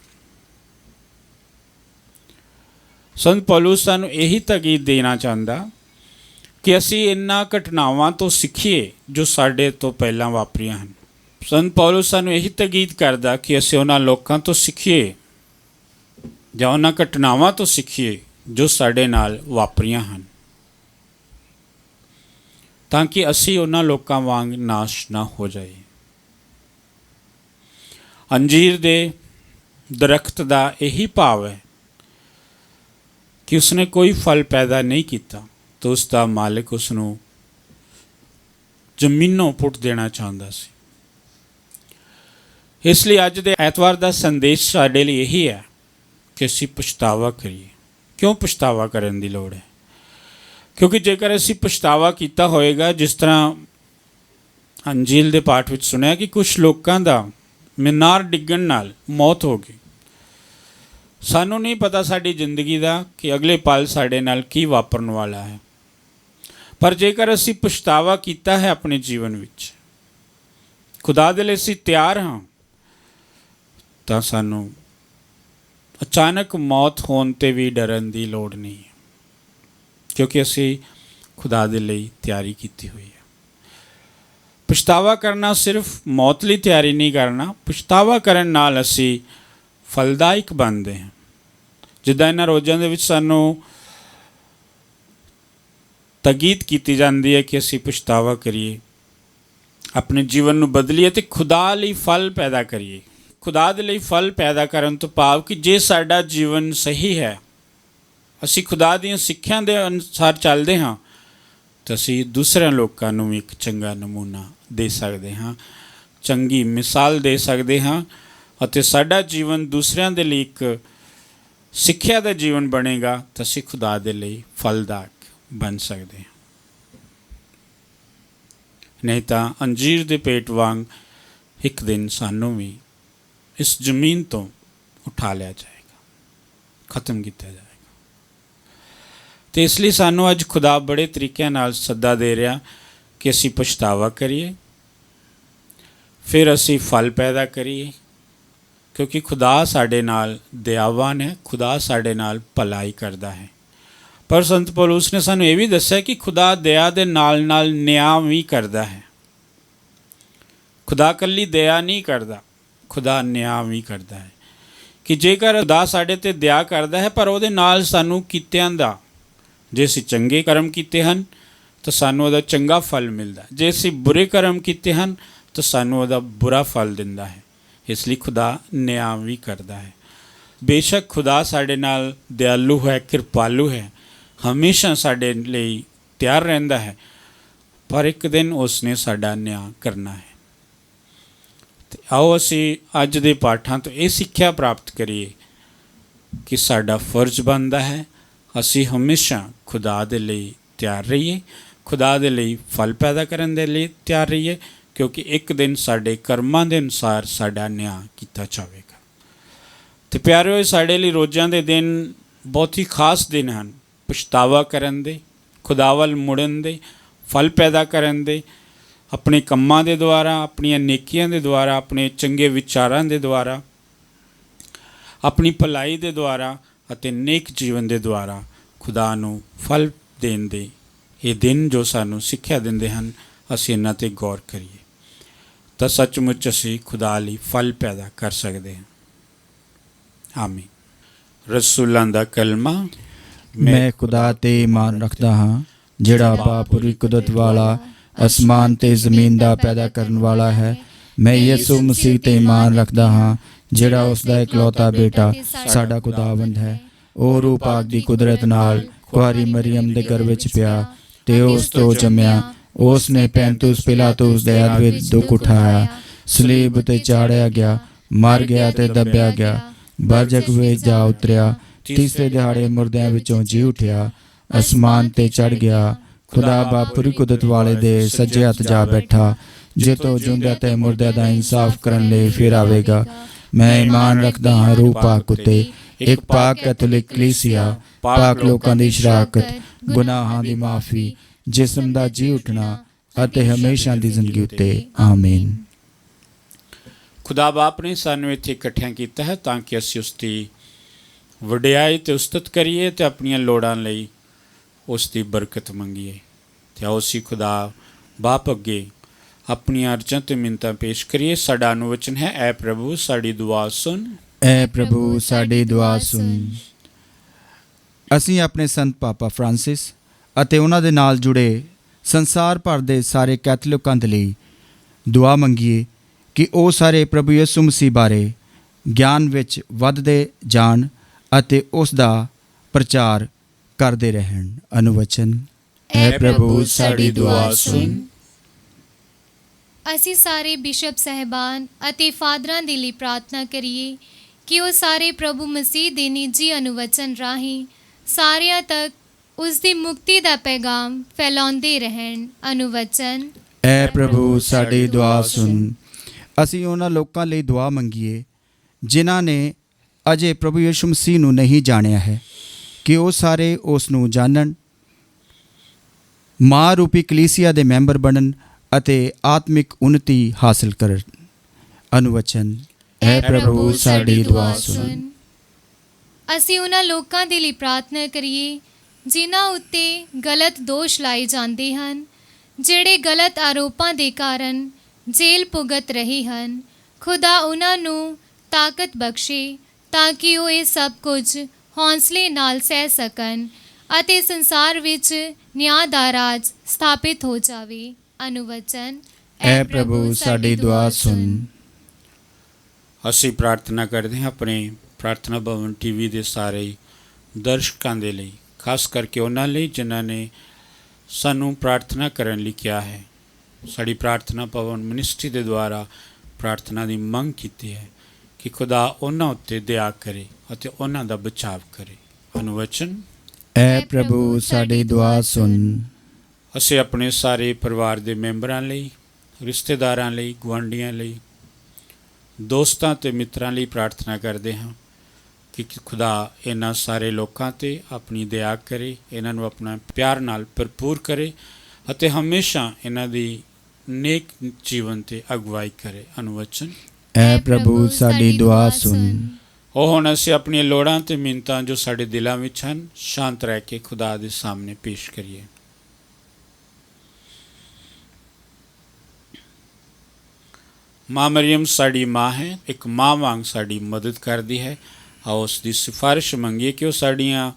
ਸੰਤ ਪੌਲੁਸ ਸਾਨੂੰ ਇਹੀ ਤਾਕੀਦ ਦੇਣਾ ਚਾਹੁੰਦਾ ਕਿ ਅਸੀਂ ਇਹਨਾਂ ਘਟਨਾਵਾਂ ਤੋਂ ਸਿੱਖੀਏ ਜੋ ਸਾਡੇ ਤੋਂ ਪਹਿਲਾਂ ਵਾਪਰੀਆਂ ਹਨ। ਸੰਤ ਪੌਲੁਸ ਸਾਨੂੰ ਇਹੀ ਤਾਕੀਦ ਕਰਦਾ ਕਿ ਅਸੀਂ ਉਹਨਾਂ ਲੋਕਾਂ ਤੋਂ ਸਿੱਖੀਏ ਜਾਂ ਉਹਨਾਂ ਘਟਨਾਵਾਂ ਤੋਂ ਸਿੱਖੀਏ ਜੋ ਸਾਡੇ ਨਾਲ ਵਾਪਰੀਆਂ ਹਨ, ਤਾਂ ਕਿ ਅਸੀਂ ਉਹਨਾਂ ਲੋਕਾਂ ਵਾਂਗ ਨਾਸ਼ ਨਾ ਹੋ ਜਾਈਏ। ਅੰਜੀਰ ਦੇ ਦਰਖਤ ਦਾ ਇਹੀ ਭਾਵ ਹੈ ਕਿ ਉਸਨੇ ਕੋਈ ਫਲ ਪੈਦਾ ਨਹੀਂ ਕੀਤਾ ਤਾਂ ਉਸ ਦਾ ਮਾਲਿਕ ਉਸ ਨੂੰ ਜ਼ਮੀਨੋਂ ਪੁੱਟ ਦੇਣਾ ਚਾਹੁੰਦਾ ਸੀ। ਇਸ ਲਈ ਅੱਜ ਦੇ ਐਤਵਾਰ ਦਾ ਸੰਦੇਸ਼ ਸਾਡੇ ਲਈ ਇਹੀ ਹੈ ਕਿ ਅਸੀਂ ਪਛਤਾਵਾ ਕਰੀਏ। ਕਿਉਂ ਪਛਤਾਵਾ ਕਰਨ ਦੀ ਲੋੜ ਹੈ? ਕਿਉਂਕਿ ਜੇਕਰ ਅਸੀਂ ਪਛਤਾਵਾ ਕੀਤਾ ਹੋਏਗਾ, ਜਿਸ ਤਰ੍ਹਾਂ ਅੰਜੀਲ ਦੇ ਪਾਠ ਵਿੱਚ ਸੁਣਿਆ ਕਿ ਕੁਝ ਲੋਕਾਂ ਦਾ ਮੀਨਾਰ ਡਿੱਗਣ ਨਾਲ ਮੌਤ ਹੋ ਗਈ। ਸਾਨੂੰ ਨਹੀਂ ਪਤਾ ਸਾਡੀ ਜ਼ਿੰਦਗੀ ਦਾ ਕਿ ਅਗਲੇ ਪਲ ਸਾਡੇ ਨਾਲ ਕੀ ਵਾਪਰਨ ਵਾਲਾ ਹੈ, ਪਰ ਜੇਕਰ ਅਸੀਂ ਪਛਤਾਵਾ ਕੀਤਾ ਹੈ ਆਪਣੇ ਜੀਵਨ ਵਿੱਚ, ਖੁਦਾ ਦੇ ਲਈ ਅਸੀਂ ਤਿਆਰ ਹਾਂ, ਤਾਂ ਸਾਨੂੰ ਅਚਾਨਕ ਮੌਤ ਹੋਣ 'ਤੇ ਵੀ ਡਰਨ ਦੀ ਲੋੜ ਨਹੀਂ ਹੈ, ਕਿਉਂਕਿ ਅਸੀਂ ਖੁਦਾ ਦੇ ਲਈ ਤਿਆਰੀ ਕੀਤੀ ਹੋਈ ਹੈ। ਪਛਤਾਵਾ ਕਰਨਾ ਸਿਰਫ ਮੌਤ ਲਈ ਤਿਆਰੀ ਨਹੀਂ ਕਰਨਾ, ਪਛਤਾਵਾ ਕਰਨ ਨਾਲ ਅਸੀਂ ਫਲਦਾਇਕ ਬਣਦੇ ਹਾਂ। ਜਿੱਦਾਂ ਇਹਨਾਂ ਰੋਜ਼ਾਂ ਦੇ ਵਿੱਚ ਸਾਨੂੰ ਤਾਕੀਦ ਕੀਤੀ ਜਾਂਦੀ ਹੈ ਕਿ ਅਸੀਂ ਪਛਤਾਵਾ ਕਰੀਏ, ਆਪਣੇ ਜੀਵਨ ਨੂੰ ਬਦਲੀਏ ਅਤੇ ਖੁਦਾ ਲਈ ਫਲ ਪੈਦਾ ਕਰੀਏ। ਖੁਦਾ ਦੇ ਲਈ ਫਲ ਪੈਦਾ ਕਰਨ ਤੋਂ ਭਾਵ ਕਿ ਜੇ ਸਾਡਾ ਜੀਵਨ ਸਹੀ ਹੈ, ਅਸੀਂ ਖੁਦਾ ਦੀਆਂ ਸਿੱਖਿਆਂ ਦੇ ਅਨੁਸਾਰ ਚੱਲਦੇ ਹਾਂ, ਤਾਂ ਅਸੀਂ ਦੂਸਰਿਆਂ ਲੋਕਾਂ ਨੂੰ ਵੀ ਇੱਕ ਚੰਗਾ ਨਮੂਨਾ ਦੇ ਸਕਦੇ ਹਾਂ, ਚੰਗੀ ਮਿਸਾਲ ਦੇ ਸਕਦੇ ਹਾਂ, ਅਤੇ ਸਾਡਾ ਜੀਵਨ ਦੂਸਰਿਆਂ ਦੇ ਲਈ ਇੱਕ ਸਿੱਖਿਆ ਦਾ ਜੀਵਨ ਬਣੇਗਾ, ਤਾਂ ਅਸੀਂ ਖੁਦਾ ਦੇ ਲਈ ਫਲਦਾਇਕ ਬਣ ਸਕਦੇ ਹਾਂ। ਨਹੀਂ ਤਾਂ ਅੰਜੀਰ ਦੇ ਪੇਟ ਵਾਂਗ ਇੱਕ ਦਿਨ ਸਾਨੂੰ ਵੀ ਇਸ ਜ਼ਮੀਨ ਤੋਂ ਉਠਾ ਲਿਆ ਜਾਏਗਾ, ਖਤਮ ਕੀਤਾ ਜਾਏਗਾ। ਅਤੇ ਇਸ ਲਈ ਸਾਨੂੰ ਅੱਜ ਖੁਦਾ ਬੜੇ ਤਰੀਕਿਆਂ ਨਾਲ ਸੱਦਾ ਦੇ ਰਿਹਾ ਕਿ ਅਸੀਂ ਪਛਤਾਵਾ ਕਰੀਏ, ਫਿਰ ਅਸੀਂ ਫਲ ਪੈਦਾ ਕਰੀਏ, ਕਿਉਂਕਿ ਖੁਦਾ ਸਾਡੇ ਨਾਲ ਦਇਆਵਾਨ ਹੈ, ਖੁਦਾ ਸਾਡੇ ਨਾਲ ਭਲਾਈ ਕਰਦਾ ਹੈ। ਪਰ ਸੰਤ ਪੌਲੁਸ ਨੇ ਸਾਨੂੰ ਇਹ ਵੀ ਦੱਸਿਆ ਕਿ ਖੁਦਾ ਦਇਆ ਦੇ ਨਾਲ ਨਾਲ ਨਿਆਂ ਵੀ ਕਰਦਾ ਹੈ। ਖੁਦਾ ਇਕੱਲੀ ਦਇਆ ਨਹੀਂ ਕਰਦਾ, ਖੁਦਾ ਨਿਆਂ ਵੀ ਕਰਦਾ ਹੈ। ਕਿ ਜੇਕਰ ਖੁਦਾ ਸਾਡੇ 'ਤੇ ਦਇਆ ਕਰਦਾ ਹੈ, ਪਰ ਉਹਦੇ ਨਾਲ ਸਾਨੂੰ ਕੀਤਿਆਂ ਦਾ, ਜੇ ਅਸੀਂ ਚੰਗੇ ਕਰਮ ਕੀਤੇ ਹਨ ਤਾਂ ਸਾਨੂੰ ਉਹਦਾ ਚੰਗਾ ਫਲ ਮਿਲਦਾ, ਜੇ ਅਸੀਂ ਬੁਰੇ ਕਰਮ ਕੀਤੇ ਹਨ ਤਾਂ ਸਾਨੂੰ ਉਹਦਾ ਬੁਰਾ ਫਲ ਦਿੰਦਾ ਹੈ। ਇਸ ਲਈ ਖੁਦਾ ਨਿਆਂ ਵੀ ਕਰਦਾ ਹੈ। ਬੇਸ਼ੱਕ ਖੁਦਾ ਸਾਡੇ ਨਾਲ ਦਿਆਲੂ ਹੈ, ਕਿਰਪਾਲੂ ਹੈ, ਹਮੇਸ਼ਾ ਸਾਡੇ ਲਈ ਤਿਆਰ ਰਹਿੰਦਾ ਹੈ, ਪਰ ਇੱਕ ਦਿਨ ਉਸ ਨੇ ਸਾਡਾ ਨਿਆਂ ਕਰਨਾ ਹੈ। ਤੇ ਆਓ ਅਸੀਂ ਅੱਜ ਦੇ ਪਾਠਾਂ ਤੋਂ ਇਹ ਸਿੱਖਿਆ ਪ੍ਰਾਪਤ ਕਰੀਏ ਕਿ ਸਾਡਾ ਫਰਜ਼ ਬਣਦਾ ਹੈ ਅਸੀਂ ਹਮੇਸ਼ਾ ਖੁਦਾ ਦੇ ਲਈ ਤਿਆਰ ਰਹੀਏ, ਖੁਦਾ ਦੇ ਲਈ ਫਲ ਪੈਦਾ ਕਰਨ ਦੇ ਲਈ ਤਿਆਰ ਰਹੀਏ, ਕਿਉਂਕਿ ਇੱਕ ਦਿਨ ਸਾਡੇ ਕਰਮਾਂ ਦੇ ਅਨੁਸਾਰ ਸਾਡਾ ਨਿਆਂ ਕੀਤਾ ਜਾਵੇਗਾ। ਅਤੇ ਪਿਆਰਿਓ, ਸਾਡੇ ਲਈ ਰੋਜ਼ਾਂ ਦੇ ਦਿਨ ਬਹੁਤ ਹੀ ਖਾਸ ਦਿਨ ਹਨ, ਪਛਤਾਵਾ ਕਰਨ ਦੇ, ਖੁਦਾ ਵੱਲ ਮੁੜਨ ਦੇ, ਫਲ ਪੈਦਾ ਕਰਨ ਦੇ, ਆਪਣੇ ਕੰਮਾਂ ਦੇ ਦੁਆਰਾ, ਆਪਣੀਆਂ ਨੇਕੀਆਂ ਦੇ ਦੁਆਰਾ, ਆਪਣੇ ਚੰਗੇ ਵਿਚਾਰਾਂ ਦੇ ਦੁਆਰਾ, ਆਪਣੀ ਭਲਾਈ ਦੇ ਦੁਆਰਾ ਅਤੇ ਨੇਕ ਜੀਵਨ ਦੇ ਦੁਆਰਾ ਖੁਦਾ ਨੂੰ ਫਲ ਦੇਣ ਦੇ ਇਹ ਦਿਨ ਜੋ ਸਾਨੂੰ ਸਿੱਖਿਆ ਦਿੰਦੇ ਹਨ, ਅਸੀਂ ਇਹਨਾਂ 'ਤੇ ਗੌਰ ਕਰੀਏ ਤਾਂ ਸੱਚਮੁੱਚ ਅਸੀਂ ਖੁਦਾ ਲਈ ਫਲ ਪੈਦਾ ਕਰ ਸਕਦੇ ਹਾਂ। ਆਮੀਨ। ਰਸੂਲਾਂ ਦਾ ਕਲਮਾ। ਮੈਂ ਖੁਦਾ ਤੇ ਈਮਾਨ ਰੱਖਦਾ ਹਾਂ, ਜਿਹੜਾ ਬਾਪ ਪੂਰੀ ਕੁਦਰਤ ਵਾਲਾ, ਅਸਮਾਨ ਤੇ ਜ਼ਮੀਨ ਦਾ ਪੈਦਾ ਕਰਨ ਵਾਲਾ ਹੈ। ਮੈਂ ਯਿਸੂ ਮਸੀਹ ਤੇ ਈਮਾਨ ਰੱਖਦਾ ਹਾਂ, ਜਿਹੜਾ ਉਸ ਦਾ ਇਕਲੌਤਾ ਬੇਟਾ ਸਾਡਾ ਖੁਦਾਵੰਦ ਹੈ। ਉਹ ਰੂਹ ਪਾਕ ਦੀ ਕੁਦਰਤ ਨਾਲ ਕੁਆਰੀ ਮਰੀਅਮ ਦੇ ਘਰ ਵਿੱਚ ਪਿਆ ਤੇ ਉਸ ਤੋਂ ਜੰਮਿਆ। ਉਸ ਨੇ ਪੈਂਤੂਸ ਪਿਲਾਤੂਸ ਦੇ ਹੱਥ ਵਿੱਚ ਦੁੱਖ ਉਠਾਇਆ, ਸਲੀਬ ਤੇ ਚਾੜਿਆ ਗਿਆ, ਮਰ ਗਿਆ ਤੇ ਦੱਬਿਆ ਗਿਆ, ਬਰਜ਼ਖ ਵਿੱਚ ਜਾ ਉਤਰਿਆ, ਤੀਸਰੇ ਦਿਹਾੜੇ ਮੁਰਦਿਆਂ ਵਿੱਚੋਂ ਜੀ ਉਠਿਆ, ਅਸਮਾਨ ਤੇ ਚੜ੍ਹ ਗਿਆ, ਖੁਦਾ ਬਾਪ ਪੂਰੀ ਕੁਦਰਤ ਵਾਲੇ ਦੇ ਸੱਜੇ ਹੱਥ ਜਾ ਬੈਠਾ, ਜਿੱਥੋਂ ਜਿਉਂਦਿਆਂ ਤੇ ਮੁਰਦਿਆਂ ਦਾ ਇਨਸਾਫ ਕਰਨ ਲਈ ਫਿਰ ਆਵੇਗਾ। ਮੈਂ ਈਮਾਨ ਰੱਖਦਾ ਹਾਂ ਰੂਹ ਪਾਕ ਉੱਤੇ, ਇੱਕ ਪਾਕ ਕੈਥੋਲਿਕ ਕਲੀਸਿਆ, ਪਾਕ ਲੋਕਾਂ ਦੀ ਸ਼ਰਾਕਤ, ਗੁਨਾਹਾਂ ਦੀ ਮਾਫੀ, ਜਿਸਮ ਦਾ ਜੀ ਉੱਠਣਾ ਅਤੇ ਹਮੇਸ਼ਾ ਦੀ ਜ਼ਿੰਦਗੀ ਉੱਤੇ। ਆਮੀਨ। ਖੁਦਾ ਬਾਪ ਨੇ ਸਾਨੂੰ ਇੱਥੇ ਇਕੱਠਿਆਂ ਕੀਤਾ ਹੈ ਤਾਂ ਕਿ ਅਸੀਂ ਉਸ ਦੀ ਵਡਿਆਈ ਅਤੇ ਉਸਤਤ ਕਰੀਏ ਅਤੇ ਆਪਣੀਆਂ ਲੋੜਾਂ ਲਈ ਉਸ ਦੀ ਬਰਕਤ ਮੰਗੀਏ। ਅਤੇ ਆਓ ਅਸੀਂ ਖੁਦਾ ਬਾਪ ਅੱਗੇ ਆਪਣੀਆਂ ਅਰਜ਼ਾਂ ਅਤੇ ਮਿੰਨਤਾਂ ਪੇਸ਼ ਕਰੀਏ। ਸਾਡਾ ਅਨੁਵਚਨ ਹੈ, ਐ ਪ੍ਰਭੂ ਸਾਡੀ ਦੁਆ ਸੁਣ। ਐ ਪ੍ਰਭੂ ਸਾਡੀ ਦੁਆ ਸੁਣ। ਅਸੀਂ ਆਪਣੇ ਸੰਤ ਪਾਪਾ ਫਰਾਂਸਿਸ ਅਤੇ ਉਹਨਾਂ ਦੇ ਨਾਲ ਜੁੜੇ ਸੰਸਾਰ ਭਰ ਦੇ ਸਾਰੇ ਕੈਥੋਲਿਕਾਂ ਦੇ ਲਈ ਦੁਆ ਮੰਗੀਏ ਕਿ ਉਹ ਸਾਰੇ ਪ੍ਰਭੂ ਯਿਸੂ ਮਸੀਹ ਬਾਰੇ ਗਿਆਨ ਵਿੱਚ ਵੱਧਦੇ ਜਾਣ ਅਤੇ ਉਸ ਦਾ ਪ੍ਰਚਾਰ ਕਰਦੇ ਰਹਿਣ। ਅਨੁਵਚਨ। ਐ ਪ੍ਰਭੂ ਸਾਡੀ ਦੁਆ ਸੁਣ। ਅਸੀਂ ਸਾਰੇ ਬਿਸ਼ਪ ਸਹਿਬਾਨ ਅਤੇ ਫਾਦਰਾਂ ਦੇ ਲਈ ਪ੍ਰਾਰਥਨਾ ਕਰੀਏ ਕਿ ਉਹ ਸਾਰੇ ਪ੍ਰਭੂ ਮਸੀਹ ਦੇ ਨਿੱਜੀ ਅਨੁਵਚਨ ਰਾਹੀਂ ਸਾਰਿਆਂ ਤੱਕ ਉਸ ਦੀ ਮੁਕਤੀ ਦਾ ਪੈਗਾਮ ਫੈਲਾਉਂਦੇ ਰਹਿਣ। ਅਨੁਵਚਨ। ਐ ਪ੍ਰਭੂ ਸਾਡੀ ਦੁਆ ਸੁਣ। ਅਸੀਂ ਉਹਨਾਂ ਲੋਕਾਂ ਲਈ ਦੁਆ ਮੰਗੀਏ ਜਿਨ੍ਹਾਂ ਨੇ ਅਜੇ ਪ੍ਰਭੂ ਯਿਸੂ ਮਸੀਹ ਨੂੰ ਨਹੀਂ ਜਾਣਿਆ ਹੈ, ਕਿ ਉਹ ਸਾਰੇ ਉਸ ਨੂੰ ਜਾਣਨ, ਮਾਂ ਰੂਪੀ ਕਲੀਸਿਆ ਦੇ ਮੈਂਬਰ ਬਣਨ ਅਤੇ ਆਤਮਿਕ ਉન્નਤੀ ਹਾਸਲ ਕਰਨ। ਅਨੁਵਚਨ। ਐ ਪ੍ਰਭੂ ਸਾਡੀ ਦੁਆ ਸੁਣ। ਅਸੀਂ ਉਹਨਾਂ ਲੋਕਾਂ ਦੇ ਲਈ ਪ੍ਰਾਰਥਨਾ ਕਰੀਏ ਜਿਨ੍ਹਾਂ ਉੱਤੇ ਗਲਤ ਦੋਸ਼ ਲਾਏ ਜਾਂਦੇ ਹਨ, ਜਿਹੜੇ ਗਲਤ ਆਰੋਪਾਂ ਦੇ ਕਾਰਨ ਜੇਲ੍ਹ ਭੁਗਤ ਰਹੇ ਹਨ। ਖੁਦਾ ਉਹਨਾਂ ਨੂੰ ਤਾਕਤ ਬਖਸ਼ੇ ਤਾਂ ਕਿ ਉਹ ਇਹ ਸਭ ਕੁਝ ਹੌਂਸਲੇ ਨਾਲ ਸਹਿ ਸਕਣ ਅਤੇ ਸੰਸਾਰ ਵਿੱਚ ਨਿਆਂ ਦਾ ਰਾਜ ਸਥਾਪਿਤ ਹੋ ਜਾਵੇ। ਅਨੁਵਚਨ। ਐ ਪ੍ਰਭੂ ਸਾਡੀ ਦੁਆ ਸੁਣ। ਅਸੀਂ ਪ੍ਰਾਰਥਨਾ ਕਰਦੇ ਹਾਂ ਆਪਣੇ ਪ੍ਰਾਰਥਨਾ ਭਵਨ ਟੀਵੀ ਦੇ ਸਾਰੇ ਦਰਸ਼ਕਾਂ ਦੇ ਲਈ, ਖਾਸ ਕਰਕੇ ਉਹਨਾਂ ਲਈ ਜਿਨ੍ਹਾਂ ਨੇ ਸਾਨੂੰ ਪ੍ਰਾਰਥਨਾ ਕਰਨ ਲਈ ਕਿਹਾ ਹੈ। ਸਾਡੀ ਪ੍ਰਾਰਥਨਾ ਭਵਨ ਮਿਨਿਸਟਰੀ ਦੇ ਦੁਆਰਾ ਪ੍ਰਾਰਥਨਾ ਦੀ ਮੰਗ ਕੀਤੀ ਹੈ ਕਿ ਖੁਦਾ ਉਹਨਾਂ ਉੱਤੇ ਦਇਆ ਕਰੇ ਅਤੇ ਉਹਨਾਂ ਦਾ ਬਚਾਵ ਕਰੇ। ਅਨੁਵਚਨ। ਐ ਪ੍ਰਭੂ ਸਾਡੀ ਦੁਆ ਸੁਣ। ਅਸੀਂ ਆਪਣੇ ਸਾਰੇ ਪਰਿਵਾਰ ਦੇ ਮੈਂਬਰਾਂ ਲਈ, ਰਿਸ਼ਤੇਦਾਰਾਂ ਲਈ, ਗੁਆਂਢੀਆਂ ਲਈ, ਦੋਸਤਾਂ ਅਤੇ ਮਿੱਤਰਾਂ ਲਈ ਪ੍ਰਾਰਥਨਾ ਕਰਦੇ ਹਾਂ ਕਿ ਖੁਦਾ ਇਹਨਾਂ ਸਾਰੇ ਲੋਕਾਂ 'ਤੇ ਆਪਣੀ ਦਇਆ ਕਰੇ, ਇਹਨਾਂ ਨੂੰ ਆਪਣਾ ਪਿਆਰ ਨਾਲ ਭਰਪੂਰ ਕਰੇ ਅਤੇ ਹਮੇਸ਼ਾ ਇਹਨਾਂ ਦੀ ਨੇਕ ਜੀਵਨ 'ਤੇ ਅਗਵਾਈ ਕਰੇ। ਅਨੁਵਚਨ। ਐ ਪ੍ਰਭੂ ਸਾਡੀ ਦੁਆ ਸੁਣ। ਉਹ ਹੁਣ ਅਸੀਂ ਆਪਣੀਆਂ ਲੋੜਾਂ ਅਤੇ ਮਿੰਨਤਾਂ ਜੋ ਸਾਡੇ ਦਿਲਾਂ ਵਿੱਚ ਹਨ ਸ਼ਾਂਤ ਰਹਿ ਕੇ ਖੁਦਾ ਦੇ ਸਾਹਮਣੇ ਪੇਸ਼ ਕਰੀਏ। ਮਾਂ ਮਰੀਅਮ ਸਾਡੀ ਮਾਂ ਹੈ, ਇੱਕ ਮਾਂ ਵਾਂਗ ਸਾਡੀ ਮਦਦ ਕਰਦੀ ਹੈ। ਆਓ ਉਸ ਦੀ ਸਿਫਾਰਿਸ਼ ਮੰਗੀਏ ਕਿ ਉਹ ਸਾਡੀਆਂ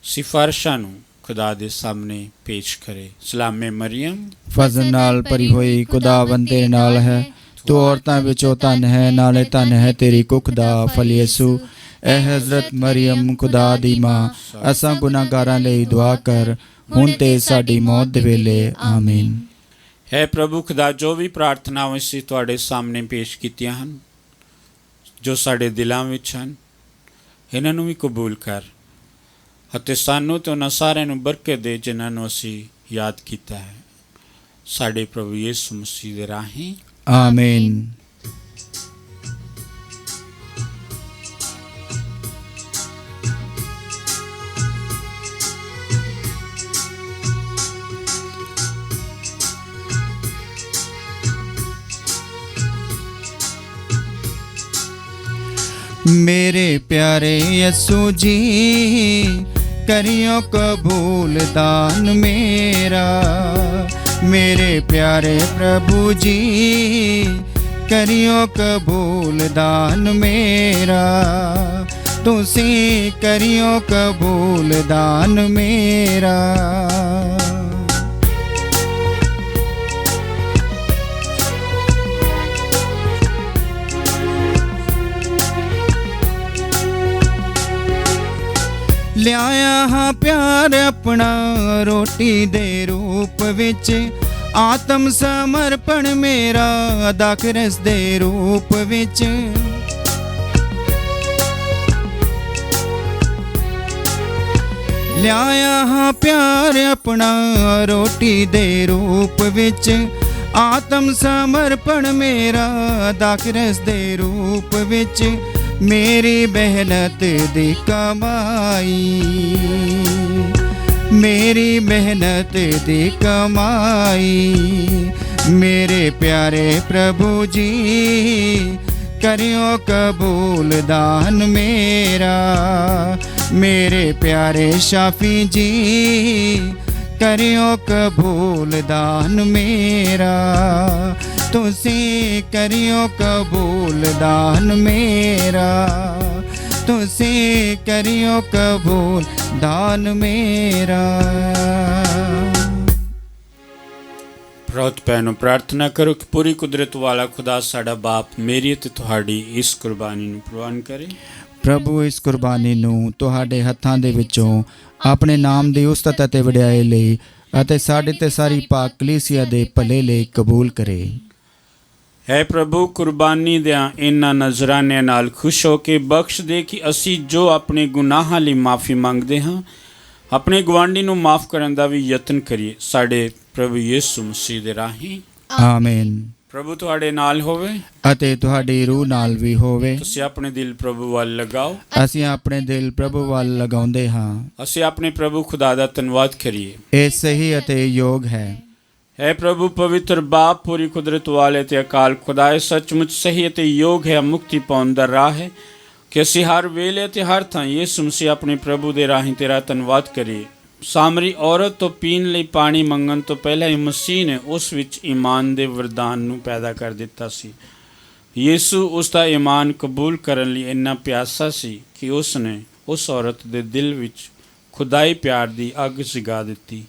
ਸਿਫਾਰਿਸ਼ਾਂ ਨੂੰ ਖੁਦਾ ਦੇ ਸਾਹਮਣੇ ਪੇਸ਼ ਕਰੇ। ਸਲਾਮੇ ਮਰੀਅਮ, ਫਜ਼ਲ ਨਾਲ ਭਰੀ ਹੋਈ ਖੁਦਾਵੰਦ ਤੇਰੇ ਨਾਲ ਹੈ, ਤੂੰ ਔਰਤਾਂ ਵਿੱਚੋਂ ਧਨ ਹੈ, ਨਾਲੇ ਧਨ ਹੈ ਤੇਰੀ ਕੁੱਖ ਦਾ ਫਲ ਯਿਸੂ। ਐ ਹਜ਼ਰਤ ਮਰੀਅਮ ਖੁਦਾ ਦੀ ਮਾਂ, ਅਸਾਂ ਗੁਨਾਹਗਾਰਾਂ ਲਈ ਦੁਆ ਕਰ, ਹੁਣ ਤੇ ਸਾਡੀ ਮੌਤ ਦੇ ਵੇਲੇ। ਆਮੀਨ। ਹੈ ਪ੍ਰਭੂ ਖੁਦਾ, ਜੋ ਵੀ ਪ੍ਰਾਰਥਨਾਵਾਂ ਅਸੀਂ ਤੁਹਾਡੇ ਸਾਹਮਣੇ ਪੇਸ਼ ਕੀਤੀਆਂ ਹਨ, ਜੋ ਸਾਡੇ ਦਿਲਾਂ ਵਿੱਚ ਹਨ, ਇਹਨਾਂ ਨੂੰ ਵੀ ਕਬੂਲ ਕਰ ਅਤੇ ਸਾਨੂੰ ਤੇ ਉਹਨਾਂ ਸਾਰਿਆਂ ਨੂੰ ਬਰਕਤ ਦੇ ਜਿਨ੍ਹਾਂ ਨੂੰ ਅਸੀਂ ਯਾਦ ਕੀਤਾ ਹੈ। ਸਾਡੇ ਪ੍ਰਭੂ ਯਿਸੂ ਮਸੀਹ ਦੇ ਰਾਹੀਂ ਆਮੀਨ। मेरे प्यारे यसु जी करियो कबूल दान मेरा, मेरे प्यारे प्रभु जी करियो कबूल दान मेरा, तुसी करियो कबूल दान मेरा। ਲਿਆਇਆ ਹਾਂ ਪਿਆਰ ਆਪਣਾ ਰੋਟੀ ਦੇ ਰੂਪ ਵਿੱਚ, ਆਤਮ ਸਮਰਪਣ ਮੇਰਾ ਦਾਖਰਸ ਦੇ ਰੂਪ ਵਿੱਚ। ਲਿਆਇਆ ਹਾਂ ਪਿਆਰ ਆਪਣਾ ਰੋਟੀ ਦੇ ਰੂਪ ਵਿੱਚ, ਆਤਮ ਸਮਰਪਣ ਮੇਰਾ ਦਾਖਰਸ ਦੇ ਰੂਪ ਵਿੱਚ। मेरी मेहनत दी कमाई, मेरी मेहनत दी कमाई, मेरे प्यारे प्रभु जी करियो कबूल दान मेरा, मेरे प्यारे शाफी जी करियो कबूल दान मेरा, तुसी करियो कबूल दान मेरा, तुसी करियो कबूल दान मेरा। ਪ੍ਰੋਤ ਭੈਣੋ ਪ੍ਰਾਰਥਨਾ ਕਰੋ ਕਿ ਪੂਰੀ ਕੁਦਰਤ ਵਾਲਾ ਖੁਦਾ ਸਾਡਾ ਬਾਪ ਮੇਰੀ ਅਤੇ ਤੁਹਾਡੀ ਇਸ ਕੁਰਬਾਨੀ ਨੂੰ ਪ੍ਰਵਾਨ ਕਰੇ। ਪ੍ਰਭੂ ਇਸ ਕੁਰਬਾਨੀ ਨੂੰ ਤੁਹਾਡੇ ਹੱਥਾਂ ਦੇ ਵਿੱਚੋਂ ਆਪਣੇ ਨਾਮ ਦੀ ਉਸਤਤ ਅਤੇ ਵਡਿਆਈ ਲਈ ਅਤੇ ਸਾਡੇ ਤੇ ਸਾਰੀ ਪਾਕ ਕਲੀਸਿਆ ਦੇ ਭਲੇ ਲਈ ਕਬੂਲ ਕਰੇ। ਹੈ ਪ੍ਰਭੂ, ਕੁਰਬਾਨੀ ਦਿਆਂ ਇਹਨਾਂ ਨਜ਼ਰਾਨਿਆਂ ਨਾਲ ਖੁਸ਼ ਹੋ ਕੇ ਬਖਸ਼ ਦੇ ਕਿ ਅਸੀਂ ਜੋ ਆਪਣੇ ਗੁਨਾਹਾਂ ਲਈ ਮਾਫੀ ਮੰਗਦੇ ਹਾਂ, ਆਪਣੇ ਗੁਆਂਢੀ ਨੂੰ ਮਾਫ ਕਰਨ ਦਾ ਵੀ ਯਤਨ ਕਰੀਏ। ਸਾਡੇ ਪ੍ਰਭੂ ਯਿਸੂ ਮਸੀਹ ਦੇ ਰਾਹੀਂ ਆਮੀਨ। ਪ੍ਰਭੂ ਤੁਹਾਡੇ ਨਾਲ ਹੋਵੇ ਅਤੇ ਤੁਹਾਡੀ ਰੂਹ ਨਾਲ ਵੀ ਹੋਵੇ। ਤੁਸੀਂ ਆਪਣੇ ਦਿਲ ਪ੍ਰਭੂ ਵੱਲ ਲਗਾਓ। ਅਸੀਂ ਆਪਣੇ ਦਿਲ ਪ੍ਰਭੂ ਵੱਲ ਲਗਾਉਂਦੇ ਹਾਂ। ਅਸੀਂ ਆਪਣੇ ਪ੍ਰਭੂ ਖੁਦਾ ਦਾ ਧੰਨਵਾਦ ਕਰੀਏ। ਇਹ ਸਹੀ ਅਤੇ ਯੋਗ ਹੈ। ਹੈ ਪ੍ਰਭੂ ਪਵਿੱਤਰ ਬਾਪ, ਪੂਰੀ ਕੁਦਰਤ ਵਾਲੇ ਤੇ ਅਕਾਲ ਖੁਦਾ, ਇਹ ਸੱਚਮੁੱਚ ਸਹੀ ਅਤੇ ਯੋਗ ਹੈ, ਮੁਕਤੀ ਪਾਉਣ ਦਾ ਰਾਹ ਹੈ ਕਿ ਅਸੀਂ ਹਰ ਵੇਲੇ ਅਤੇ ਹਰ ਥਾਂ ਯਿਸੂ ਮਸੀਹ ਆਪਣੇ ਪ੍ਰਭੂ ਦੇ ਰਾਹੀਂ ਤੇਰਾ ਧੰਨਵਾਦ ਕਰੀਏ। ਸਾਮਰੀ ਔਰਤ ਤੋਂ ਪੀਣ ਲਈ ਪਾਣੀ ਮੰਗਣ ਤੋਂ ਪਹਿਲਾਂ ਹੀ ਮਸੀਹ ਨੇ ਉਸ ਵਿੱਚ ਈਮਾਨ ਦੇ ਵਰਦਾਨ ਨੂੰ ਪੈਦਾ ਕਰ ਦਿੱਤਾ ਸੀ। ਯਿਸੂ ਉਸ ਦਾ ਈਮਾਨ ਕਬੂਲ ਕਰਨ ਲਈ ਇੰਨਾ ਪਿਆਸਾ ਸੀ ਕਿ ਉਸ ਨੇ ਉਸ ਔਰਤ ਦੇ ਦਿਲ ਵਿੱਚ ਖੁਦਾਈ ਪਿਆਰ ਦੀ ਅੱਗ ਜਗਾ ਦਿੱਤੀ।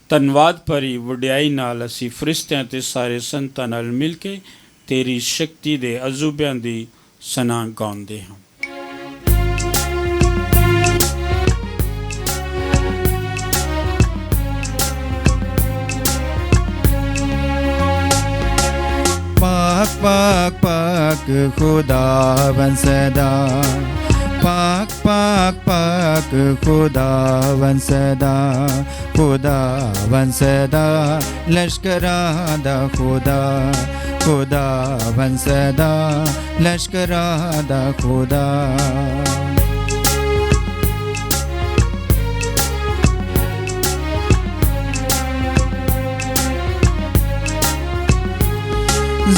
ਧੰਨਵਾਦ ਭਰੀ ਵਡਿਆਈ ਨਾਲ ਅਸੀਂ ਫਰਿਸ਼ਤਿਆਂ ਤੇ ਸਾਰੇ ਸੰਤਾਂ ਨਾਲ ਮਿਲ ਕੇ ਤੇਰੀ ਸ਼ਕਤੀ ਦੇ ਅਜੂਬਿਆਂ ਦੀ ਸਨਾ ਗਾਉਂਦੇ ਹਾਂ। पाक पाक पाक खुदावन सदा, पाक पाक पाक खुदावन सदा, खुदावन सदा लश्करां दा खुदा, खुदावन सदा लश्करां दा खुदा।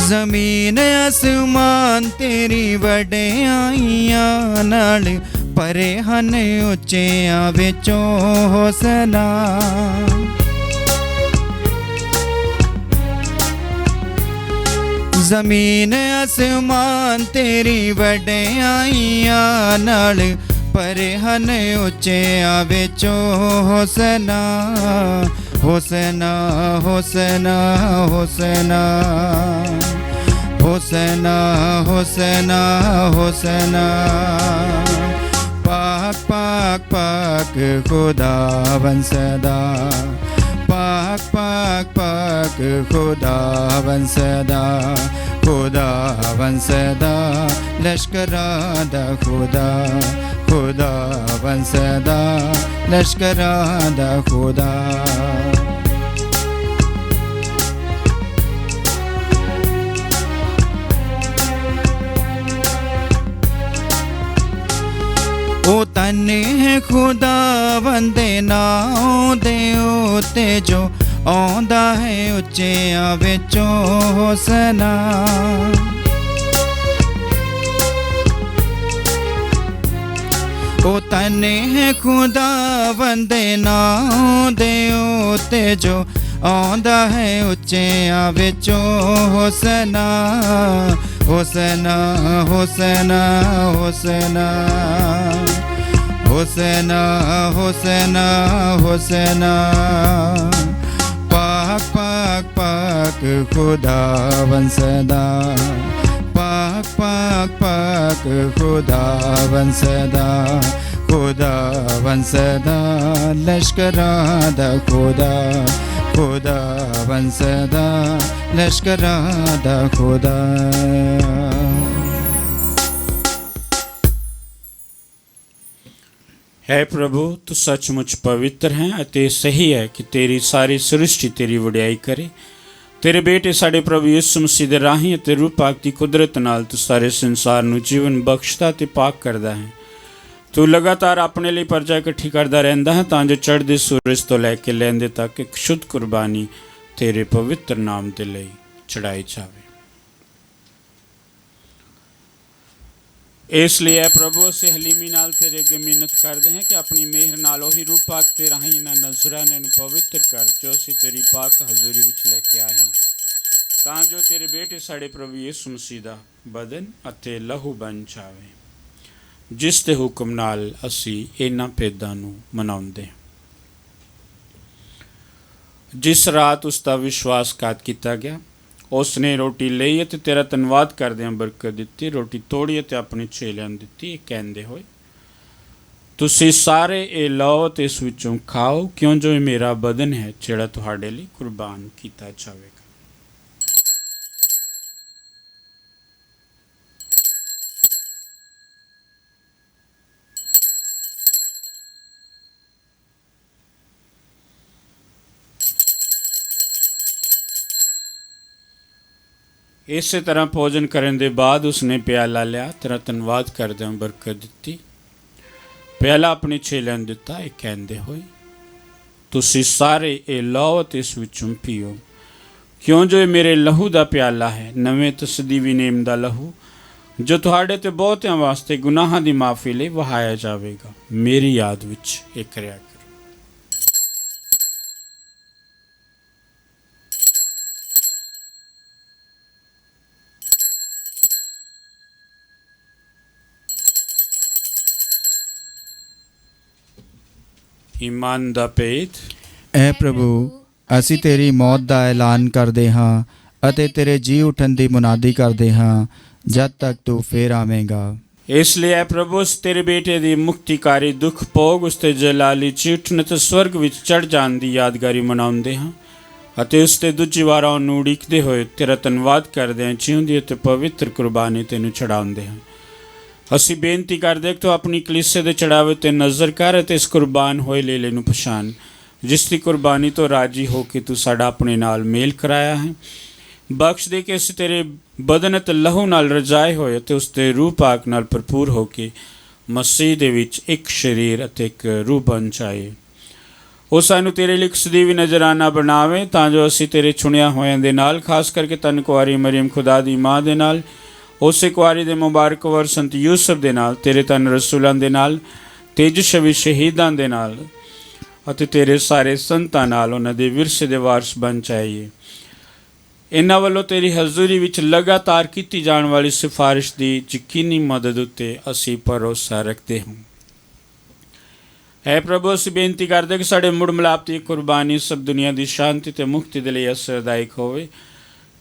ਜ਼ਮੀਨ ਅਸਮਾਨ ਤੇਰੀ ਵਡਿਆਈਆਂ ਨਾਲ ਭਰੇ ਹਨ, ਉੱਚਿਆਂ ਵਿੱਚੋਂ ਹੋਸਨਾ। ਜ਼ਮੀਨ ਅਸਮਾਨ ਤੇਰੀ ਵਡਿਆਈਆਂ ਨਾਲ ਭਰੇ ਹਨ, ਉੱਚਿਆਂ ਵਿੱਚੋਂ ਹੋਸਨਾ। होसना होसना होसना होसना होसना होसना। पाक पाक पाक खुदावन सदा, पाक पाक पाक खुदावन सदा, खुदावन सदा लश्करां दा खुदा, खुदावन सदा लश्करां दा खुदा। ਉਹ ਤਨੇ ਖੁਦਾਵੰਦ ਦੇ ਨਾਮ ਦੇ ਉੱਤੇ ਜੋ ਆਉਂਦਾ ਹੈ ਉੱਚਿਆਂ ਵਿੱਚੋਂ ਹੋਸਨਾ। ਉਹ ਤਨੇ ਖੁਦਾਵੰਦ ਦੇ ਨਾਮ ਦੇ ਉੱਤੇ ਜੋ ਆਉਂਦਾ ਹੈ ਉੱਚਿਆਂ ਵਿੱਚੋਂ ਹੋਸਨਾ। ਹੋਸਨਾ ਹੋਸਨਾ ਹੋਸਨਾ ਹੋਸਨਾ ਹੋਸਨਾ ਹੋਸਨਾ। ਪਾਕ ਪਾਕ ਪਾਕ ਖੁਦਾਵੰਦ ਸਦਾ, ਪਾਕ ਪਾਕ ਪਾਕ ਖੁਦਾਵੰਦ ਸਦਾ। ਖੁਦਾਵੰਦ ਸਦਾ ਲਸ਼ਕਰਾਂ ਦਾ ਖੁਦਾ, ਖੁਦਾਵੰਦ ਸਦਾ ਲਸ਼ਕਰਾਂ ਦਾ ਖੁਦਾ। ਹੈ ਪ੍ਰਭੂ, ਤੂੰ ਸੱਚਮੁੱਚ ਪਵਿੱਤਰ ਹੈ ਅਤੇ ਸਹੀ ਹੈ ਕਿ ਤੇਰੀ ਸਾਰੀ ਸ੍ਰਿਸ਼ਟੀ ਤੇਰੀ ਵਡਿਆਈ ਕਰੇ। ਤੇਰੇ ਬੇਟੇ ਸਾਡੇ ਪ੍ਰਭੂ ਯਿਸੂ ਮਸੀਹ ਦੇ ਰਾਹੀਂ ਅਤੇ ਰੂਹ ਪਾਕ ਦੀ ਕੁਦਰਤ ਨਾਲ ਤੂੰ ਸਾਰੇ ਸੰਸਾਰ ਨੂੰ ਜੀਵਨ ਬਖਸ਼ਦਾ ਅਤੇ ਪਾਕ ਕਰਦਾ ਹੈ। ਤੂੰ ਲਗਾਤਾਰ ਆਪਣੇ ਲਈ ਪਰਜਾ ਇਕੱਠੀ ਕਰਦਾ ਰਹਿੰਦਾ ਹੈ ਤਾਂ ਜੋ ਚੜ੍ਹਦੇ ਸੂਰਜ ਤੋਂ ਲੈ ਕੇ ਲਹਿੰਦੇ ਤੱਕ ਇੱਕ ਸ਼ੁੱਧ ਕੁਰਬਾਨੀ ਤੇਰੇ ਪਵਿੱਤਰ ਨਾਮ ਦੇ ਲਈ ਚੜਾਈ ਜਾਵੇ। ਇਸ ਲਈ ਹੈ ਪ੍ਰਭੂ, ਅਸੀਂ ਹਲੀਮੀ ਨਾਲ ਤੇਰੇ ਅੱਗੇ ਮਿਹਨਤ ਕਰਦੇ ਹਾਂ ਕਿ ਆਪਣੀ ਮਿਹਰ ਨਾਲ ਉਹੀ ਰੂਹ ਪਾਕ ਦੇ ਰਾਹੀਂ ਇਹਨਾਂ ਨਜ਼ਰਾਨਿਆਂ ਨੂੰ ਪਵਿੱਤਰ ਕਰ ਜੋ ਅਸੀਂ ਤੇਰੀ ਪਾਕ ਹਜ਼ੂਰੀ ਵਿੱਚ ਲੈ ਕੇ ਆਏ ਹਾਂ, ਤਾਂ ਜੋ ਤੇਰੇ ਬੇਟੇ ਸਾਡੇ ਪ੍ਰਭੂ ਯਿਸੂ ਮਸੀਹ ਦਾ ਬਦਨ ਅਤੇ ਲਹੂ ਬਣ ਜਾਵੇ, ਜਿਸ ਦੇ ਹੁਕਮ ਨਾਲ ਅਸੀਂ ਇਹਨਾਂ ਭੇਦਾਂ ਨੂੰ ਮਨਾਉਂਦੇ ਹਾਂ। ਜਿਸ ਰਾਤ ਉਸ ਦਾ ਵਿਸ਼ਵਾਸਘਾਤ ਕੀਤਾ ਗਿਆ, ਉਸ ਨੇ ਰੋਟੀ ਲਈ ਅਤੇ ਤੇਰਾ ਧੰਨਵਾਦ ਕਰਦਿਆਂ ਬਰਕਤ ਦਿੱਤੀ, ਰੋਟੀ ਤੋੜੀ ਅਤੇ ਆਪਣੇ ਚੇਲਿਆਂ ਨੂੰ ਦਿੱਤੀ, ਇਹ ਕਹਿੰਦੇ ਹੋਏ, ਤੁਸੀਂ ਸਾਰੇ ਇਹ ਲਓ ਅਤੇ ਇਸ ਵਿੱਚੋਂ ਖਾਓ, ਕਿਉਂ ਜੋ ਇਹ ਮੇਰਾ ਬਦਨ ਹੈ ਜਿਹੜਾ ਤੁਹਾਡੇ ਲਈ ਕੁਰਬਾਨ ਕੀਤਾ ਜਾਵੇਗਾ। ਇਸੇ ਤਰ੍ਹਾਂ ਭੋਜਨ ਕਰਨ ਦੇ ਬਾਅਦ ਉਸਨੇ ਪਿਆਲਾ ਲਿਆ, ਤੇਰਾ ਧੰਨਵਾਦ ਕਰਦਿਆਂ ਬਰਕਤ ਦਿੱਤੀ, ਪਿਆਲਾ ਆਪਣੇ ਚੇਲਿਆਂ ਨੂੰ ਦਿੱਤਾ, ਇਹ ਕਹਿੰਦੇ ਹੋਏ, ਤੁਸੀਂ ਸਾਰੇ ਇਹ ਲਓ ਅਤੇ ਇਸ ਵਿੱਚੋਂ ਪੀਓ, ਕਿਉਂ ਜੋ ਇਹ ਮੇਰੇ ਲਹੂ ਦਾ ਪਿਆਲਾ ਹੈ, ਨਵੇਂ ਤਸਦੀਵੀ ਨੇਮ ਦਾ ਲਹੂ, ਜੋ ਤੁਹਾਡੇ ਤੇ ਬਹੁਤਿਆਂ ਵਾਸਤੇ ਗੁਨਾਹਾਂ ਦੀ ਮਾਫੀ ਲਈ ਵਹਾਇਆ ਜਾਵੇਗਾ। ਮੇਰੀ ਯਾਦ ਵਿੱਚ ਇਹ ਕਰਿਆ ਕਰੋ। ਈਮਾਨ ਦਾ ਭੇਦ। ਐ ਪ੍ਰਭੂ, ਅਸੀਂ ਤੇਰੀ ਮੌਤ ਦਾ ਐਲਾਨ ਕਰਦੇ ਹਾਂ ਅਤੇ ਤੇਰੇ ਜੀ ਉਠਣ ਦੀ ਮੁਨਾਦੀ ਕਰਦੇ ਹਾਂ ਜਦ ਤੱਕ ਤੂੰ ਫੇਰ ਆਵੇਂਗਾ। ਇਸ ਲਈ ਐ ਪ੍ਰਭੂ, ਉਸ ਤੇਰੇ ਬੇਟੇ ਦੀ ਮੁਕਤੀਕਾਰੀ ਦੁੱਖ ਭੋਗ, ਉਸ ਤੇ ਜਲਾਲੀ ਜੀ ਉਠਣ ਅਤੇ ਸਵਰਗ ਵਿੱਚ ਚੜ੍ਹ ਜਾਣ ਦੀ ਯਾਦਗਾਰੀ ਮਨਾਉਂਦੇ ਹਾਂ ਅਤੇ ਉਸ ਤੇ ਦੂਜੀ ਵਾਰ ਆਉਣ ਨੂੰ ਉਡੀਕਦੇ ਹੋਏ ਤੇਰਾ ਧੰਨਵਾਦ ਕਰਦੇ ਹਾਂ, ਜਿਉਂਦੀ ਅਤੇ ਪਵਿੱਤਰ ਕੁਰਬਾਨੀ ਤੈਨੂੰ ਚੜ੍ਹਾਉਂਦੇ ਹਾਂ। ਅਸੀਂ ਬੇਨਤੀ ਕਰਦੇ ਕਿ ਤੂੰ ਆਪਣੀ ਕਲੀਸੇ ਦੇ ਚੜਾਵੇ 'ਤੇ ਨਜ਼ਰ ਕਰ ਅਤੇ ਇਸ ਕੁਰਬਾਨ ਹੋਏ ਲੇਲੇ ਨੂੰ ਪਛਾਣ, ਜਿਸ ਦੀ ਕੁਰਬਾਨੀ ਤੋਂ ਰਾਜੀ ਹੋ ਕੇ ਤੂੰ ਸਾਡਾ ਆਪਣੇ ਨਾਲ ਮੇਲ ਕਰਾਇਆ ਹੈ। ਬਖਸ਼ ਦੇ ਕਿ ਅਸੀਂ ਤੇਰੇ ਬਦਨ ਅਤੇ ਲਹੂ ਨਾਲ ਰਜਾਏ ਹੋਏ ਅਤੇ ਉਸ ਦੇ ਰੂਹ ਪਾਕ ਨਾਲ ਭਰਪੂਰ ਹੋ ਕੇ ਮਸੀਹ ਦੇ ਵਿੱਚ ਇੱਕ ਸਰੀਰ ਅਤੇ ਇੱਕ ਰੂਹ ਬਣ ਜਾਏ। ਉਹ ਸਾਨੂੰ ਤੇਰੇ ਲਈ ਇੱਕ ਸਦੀਵੀ ਨਜ਼ਰਾਨਾ ਬਣਾਵੇ ਤਾਂ ਜੋ ਅਸੀਂ ਤੇਰੇ ਚੁਣਿਆ ਹੋਇਆਂ ਦੇ ਨਾਲ, ਖਾਸ ਕਰਕੇ ਧੰਨ ਕੁਆਰੀ ਮਰੀਮ ਖੁਦਾ ਦੀ ਮਾਂ ਦੇ ਨਾਲ, ਉਸੇ ਕੁਆਰੀ ਦੇ ਮੁਬਾਰਕ ਵਰ ਸੰਤ ਯੂਸਫ ਦੇ ਨਾਲ, ਤੇਰੇ ਧੰਨ ਰਸੂਲਾਂ ਦੇ ਨਾਲ, ਤੇਜਸਵੀ ਸ਼ਹੀਦਾਂ ਦੇ ਨਾਲ ਅਤੇ ਤੇਰੇ ਸਾਰੇ ਸੰਤਾਂ ਨਾਲ ਉਹਨਾਂ ਦੇ ਵਿਰਸੇ ਦੇ ਵਾਰਸ ਬਣ ਜਾਈਏ। ਇਹਨਾਂ ਵੱਲੋਂ ਤੇਰੀ ਹਜ਼ੂਰੀ ਵਿੱਚ ਲਗਾਤਾਰ ਕੀਤੀ ਜਾਣ ਵਾਲੀ ਸਿਫਾਰਿਸ਼ ਦੀ ਯਕੀਨੀ ਮਦਦ ਉੱਤੇ ਅਸੀਂ ਭਰੋਸਾ ਰੱਖਦੇ ਹਾਂ। ਹੈ ਪ੍ਰਭੂ, ਅਸੀਂ ਬੇਨਤੀ ਕਰਦੇ ਕਿ ਸਾਡੇ ਮੁੜ ਮਿਲਾਪ ਦੀ ਕੁਰਬਾਨੀ ਸਭ ਦੁਨੀਆ ਦੀ ਸ਼ਾਂਤੀ ਅਤੇ ਮੁਕਤੀ ਦੇ ਲਈ ਅਸਰਦਾਇਕ ਹੋਵੇ।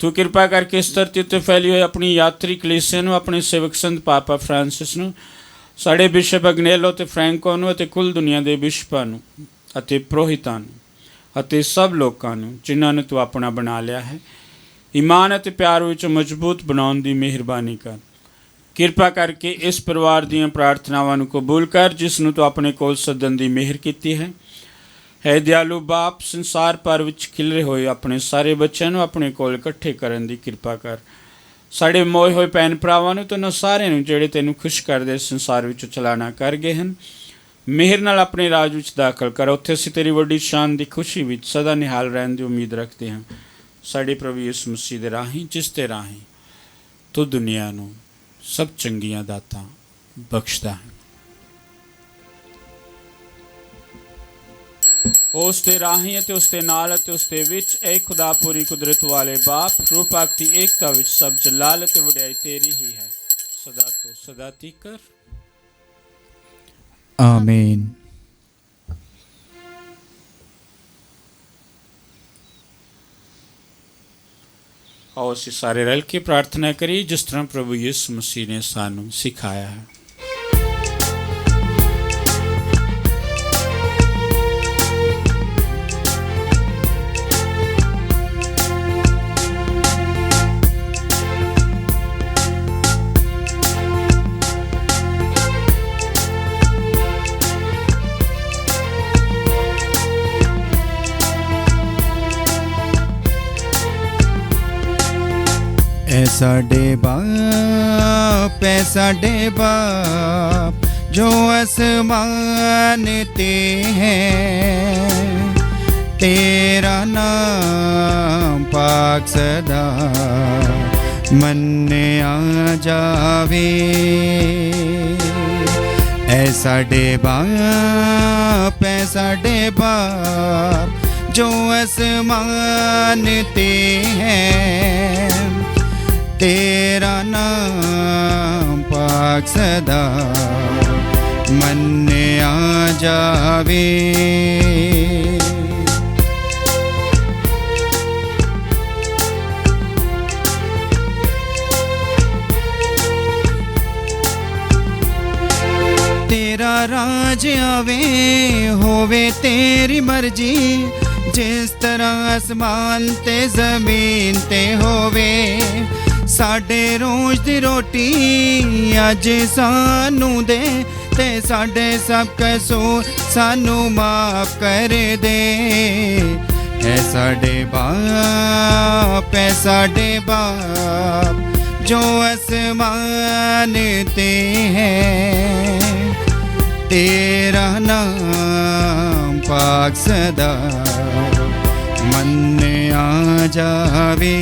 ਤੂੰ ਕਿਰਪਾ ਕਰਕੇ ਇਸ ਧਰਤੀ ਉੱਤੇ ਫੈਲੀ ਹੋਈ ਆਪਣੀ ਯਾਤਰੀ ਕਲੀਸਿਆ ਨੂੰ, ਆਪਣੇ ਸੇਵਕ ਸੰਤ ਪਾਪਾ ਫਰਾਂਸਿਸ ਨੂੰ, ਸਾਡੇ ਬਿਸ਼ਪ ਅਗਨੇਲੋ ਅਤੇ ਫਰੈਂਕੋ ਨੂੰ ਅਤੇ ਕੁੱਲ ਦੁਨੀਆ ਦੇ ਬਿਸ਼ਪਾਂ ਨੂੰ ਅਤੇ ਪ੍ਰੋਹਿਤਾਂ ਨੂੰ ਅਤੇ ਸਭ ਲੋਕਾਂ ਨੂੰ ਜਿਨ੍ਹਾਂ ਨੂੰ ਤੂੰ ਆਪਣਾ ਬਣਾ ਲਿਆ ਹੈ, ਈਮਾਨ ਅਤੇ ਪਿਆਰ ਵਿੱਚ ਮਜ਼ਬੂਤ ਬਣਾਉਣ ਦੀ ਮਿਹਰਬਾਨੀ ਕਰ। ਕਿਰਪਾ ਕਰਕੇ ਇਸ ਪਰਿਵਾਰ ਦੀਆਂ ਪ੍ਰਾਰਥਨਾਵਾਂ ਨੂੰ ਕਬੂਲ ਕਰ ਜਿਸ ਨੂੰ ਤੂੰ ਆਪਣੇ ਕੋਲ ਸੱਦਣ ਦੀ ਮਿਹਰ ਕੀਤੀ ਹੈ। ਹੈ ਦਿਆਲੂ ਬਾਪ, ਸੰਸਾਰ ਭਰ ਵਿੱਚ ਖਿਲਰੇ ਹੋਏ ਆਪਣੇ ਸਾਰੇ ਬੱਚਿਆਂ ਨੂੰ ਆਪਣੇ ਕੋਲ ਇਕੱਠੇ ਕਰਨ ਦੀ ਕਿਰਪਾ ਕਰ। ਸਾਡੇ ਮੋਏ ਹੋਏ ਭੈਣ ਭਰਾਵਾਂ ਨੂੰ ਤੇ ਉਹਨਾਂ ਸਾਰਿਆਂ ਨੂੰ ਜਿਹੜੇ ਤੈਨੂੰ ਖੁਸ਼ ਕਰਦੇ ਸੰਸਾਰ ਵਿੱਚੋਂ ਚਲਾਣਾ ਕਰ ਗਏ ਹਨ, ਮਿਹਰ ਨਾਲ ਆਪਣੇ ਰਾਜ ਵਿੱਚ ਦਾਖਲ ਕਰ। ਉੱਥੇ ਅਸੀਂ ਤੇਰੀ ਵੱਡੀ ਸ਼ਾਨ ਦੀ ਖੁਸ਼ੀ ਵਿੱਚ ਸਦਾ ਨਿਹਾਲ ਰਹਿਣ ਦੀ ਉਮੀਦ ਰੱਖਦੇ ਹਾਂ, ਸਾਡੇ ਪ੍ਰਭੂ ਯਿਸੂ ਮਸੀਹ ਦੇ ਰਾਹੀਂ, ਜਿਸ ਦੇ ਰਾਹੀਂ ਤੂੰ ਦੁਨੀਆ ਨੂੰ ਸਭ ਚੰਗੀਆਂ ਦਾਤਾਂ ਬਖਸ਼ਦਾ ਹੈ। ਉਸ ਦੇ ਰਾਹੀਂ ਅਤੇ ਉਸ ਦੇ ਨਾਲ ਅਤੇ ਉਸ ਦੇ ਵਿੱਚ ਇਹ ਖੁਦਾ ਪੂਰੀ ਕੁਦਰਤ ਵਾਲੇ ਬਾਪ ਰੂਪਕ ਦੀ ਏਕਤਾ ਵਿੱਚ ਸਭ ਜਲਾਲ ਅਤੇ ਵਡਿਆਈ ਤੇਰੀ ਹੀ ਹੈ, ਸਦਾ ਤੋਂ ਸਦਾ ਤੀਕਰ। ਆਮੀਨ। ਆਓ ਅਸੀਂ ਸਾਰੇ ਰਲ ਕੇ ਪ੍ਰਾਰਥਨਾ ਕਰੀਏ ਜਿਸ ਤਰ੍ਹਾਂ ਪ੍ਰਭੂ ਯਿਸੂ ਮਸੀਹ ਨੇ ਸਾਨੂੰ ਸਿਖਾਇਆ ਹੈ। ऐ साडे बाप जो आसमान ते है, तेरा नाम पाक सदा मन्या जावे। ऐ साडे बाप जो आसमान ते है, तेरा नाम पाक सदा मन्या जावे। तेरा राज आवे, होवे तेरी मर्जी, जिस तरह आसमान ते जमीन ते होवे। साडे रोज दी रोटी अज सानू दे, ते साडे सब कसूर सानू माफ कर दे। ऐ साडे बाप जो आसमान ते है, तेरा नाम पाक सदा मन्या जावे।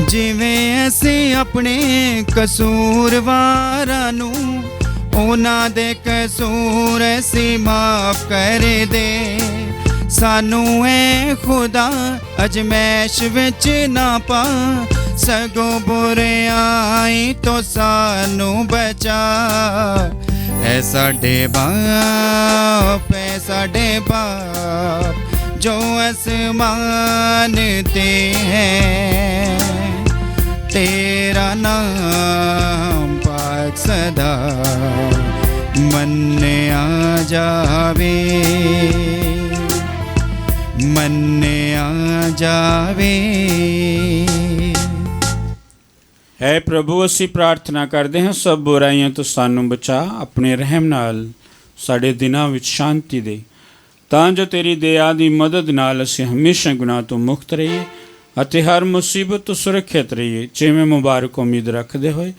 जिवें असीं अपने कसूरवारां नू उन्हां दे कसूर असीं माफ कर दे। सानू ऐ खुदा अजमैश विच ना पा, सगों बुरियाई तो सानू बचा। ऐ साडे बाप जो आसमान ते है, तेरा नाम पाक सदा मन्या जावे, मन्या जावे। है प्रभु असी प्रार्थना करते हैं सब बुराइयां तो सानू बचा, अपने रहम नाल साडे दिनां विच शांति दे, तां जो तेरी दया दी मदद नाल असी हमेशा गुनाह तो मुक्त रहिए ਅਤੇ ਹਰ ਮੁਸੀਬਤ ਤੋਂ ਸੁਰੱਖਿਅਤ ਰਹੀਏ। ਜਿਵੇਂ ਮੁਬਾਰਕ ਉਮੀਦ ਰੱਖਦੇ ਹੋਏ